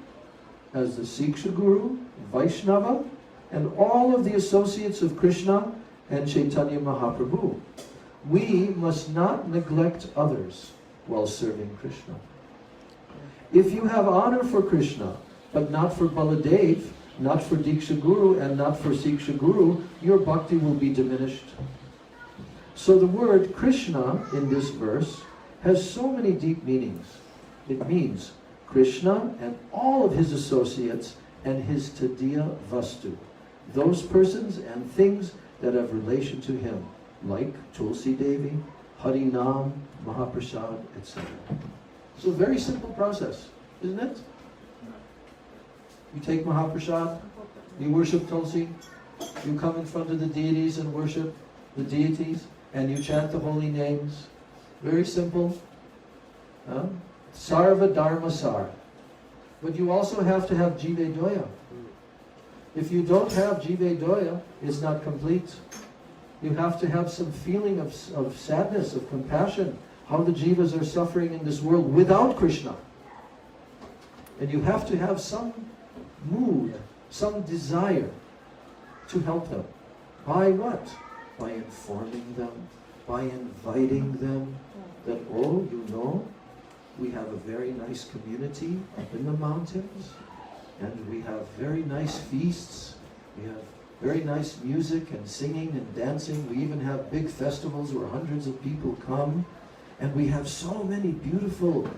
as the Siksha Guru, Vaishnava, and all of the associates of Krishna and Chaitanya Mahaprabhu. We must not neglect others while serving Krishna. If you have honor for Krishna, but not for Baladev, not for Diksha Guru, and not for Siksha Guru, your bhakti will be diminished. So the word Krishna in this verse has so many deep meanings. It means Krishna and all of his associates and his Tadiya Vastu, those persons and things that have relation to him, like Tulsi Devi, Harinam, Mahaprasad, etc. So a very simple process, isn't it? You take Mahaprasad, you worship Tulsi, you come in front of the deities and worship the deities, and you chant the holy names. Very simple. Sarva Dharma Sar. But you also have to have Jive Doya. If you don't have Jive Doya, it's not complete. You have to have some feeling of sadness, of compassion, how the jivas are suffering in this world without Krishna. And you have to have some mood, some desire to help them. By what? By informing them, by inviting them that, oh, you know, we have a very nice community up in the mountains, and we have very nice feasts, we have very nice music and singing and dancing, we even have big festivals where hundreds of people come, and we have so many beautiful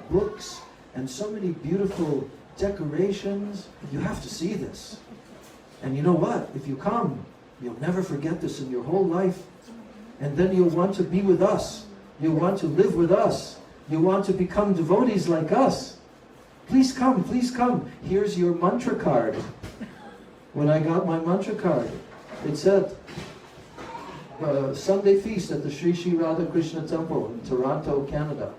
books and so many beautiful decorations. You have to see this. And you know what? If you come, you'll never forget this in your whole life. And then you'll want to be with us. You'll want to live with us. You want to become devotees like us. Please come, please come. Here's your mantra card. When I got my mantra card, it said, Sunday feast at the Sri Sri Radha Krishna Temple in Toronto, Canada.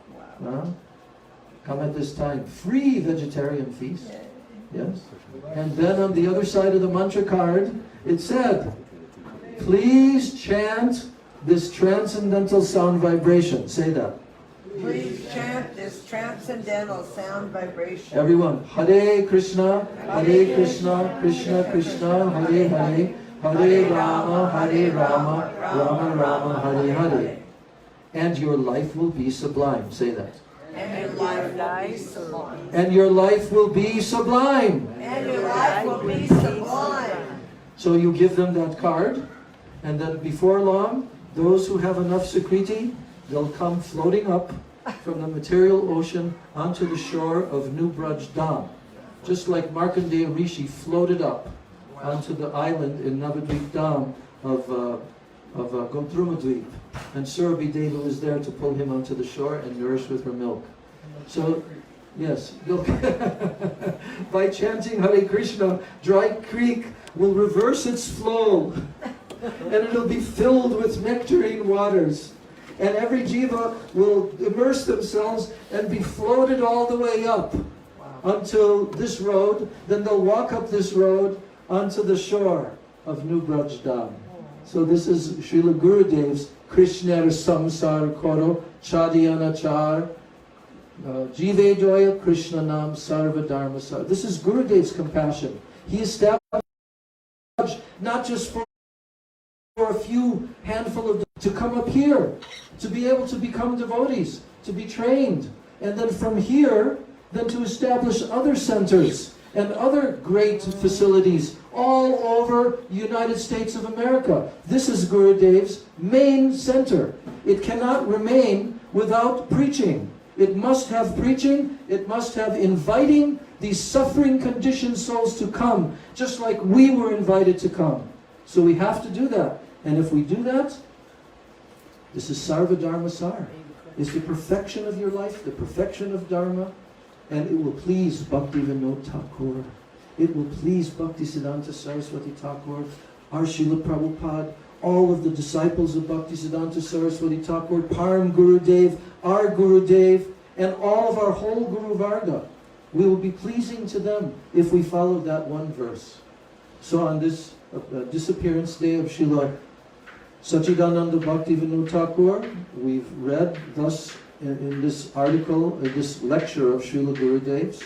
Come at this time. Free vegetarian feast. Yes. And then on the other side of the mantra card, it said, please chant this transcendental sound vibration. Say that. Please chant this transcendental sound vibration. Everyone, Hare Krishna, Krishna Krishna, Hare Hare, Hare Rama, Rama Rama, Hare Hare. And your life will be sublime. Say that. And your life will be sublime. And your life will be sublime. And your life will be sublime. So you give them that card, and then before long, those who have enough Sukriti, they'll come floating up from the material ocean onto the shore of New Braj Dham. Just like Markandeya Rishi floated up onto the island in Navadvip Dham of Gotrumadvip. And Surabhi Deva was there to pull him onto the shore and nourish with her milk. So, yes, by chanting Hare Krishna, Dry Creek will reverse its flow. And it'll be filled with nectarine waters. And every jiva will immerse themselves and be floated all the way up until this road. Then they'll walk up this road onto the shore of New Braj Dham. So this is Srila Gurudev's Krishna Samsar Koro Chadiyana Char Jive Joya Krishna Nam Sarva Dharma Sar. This is Gurudev's compassion. He established not just for a few handful of to come up here, to be able to become devotees, to be trained, and then from here, then to establish other centers and other great facilities all over United States of America. This is Gurudev's main center. It cannot remain without preaching. It must have preaching, it must have inviting these suffering conditioned souls to come, just like we were invited to come. So we have to do that. And if we do that, this is Sarva Dharma Sar. It's the perfection of your life, the perfection of Dharma, and it will please Bhakti Vinod Thakur. It will please Bhaktisiddhanta Saraswati Thakur, our Srila Prabhupada, all of the disciples of Bhaktisiddhanta Saraswati Thakur, Param Gurudev, our Gurudev, and all of our whole Guru Varga. We will be pleasing to them if we follow that one verse. So on this disappearance day of Srila Sachidananda Bhakti Vinod Thakur, we've read thus in this article, this lecture of Srila Gurudev's,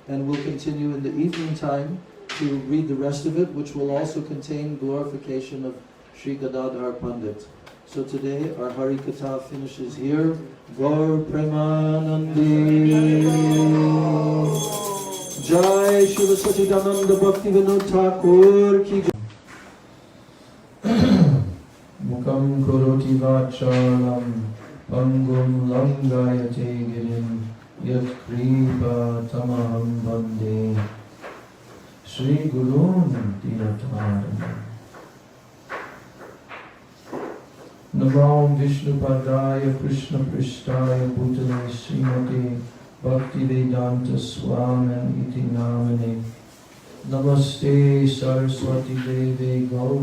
and we'll continue in the evening time to read the rest of it, which will also contain glorification of Sri Gadadhar Pandit. So today our Hari Katha finishes here. Gaur Premanandi Jai Srila Sachidananda Bhakti Vinod Thakur ki Mukam Kuroti Vachalam Pangum Langayate Girim Yat Kripa Tamaham Bande Sri Gurun Dinataram Namam Vishnupadaya Krishna Prishtaya Bhutale Srimate Bhakti Vedanta Swami Iti Namane Namaste Saraswati Deve Gaur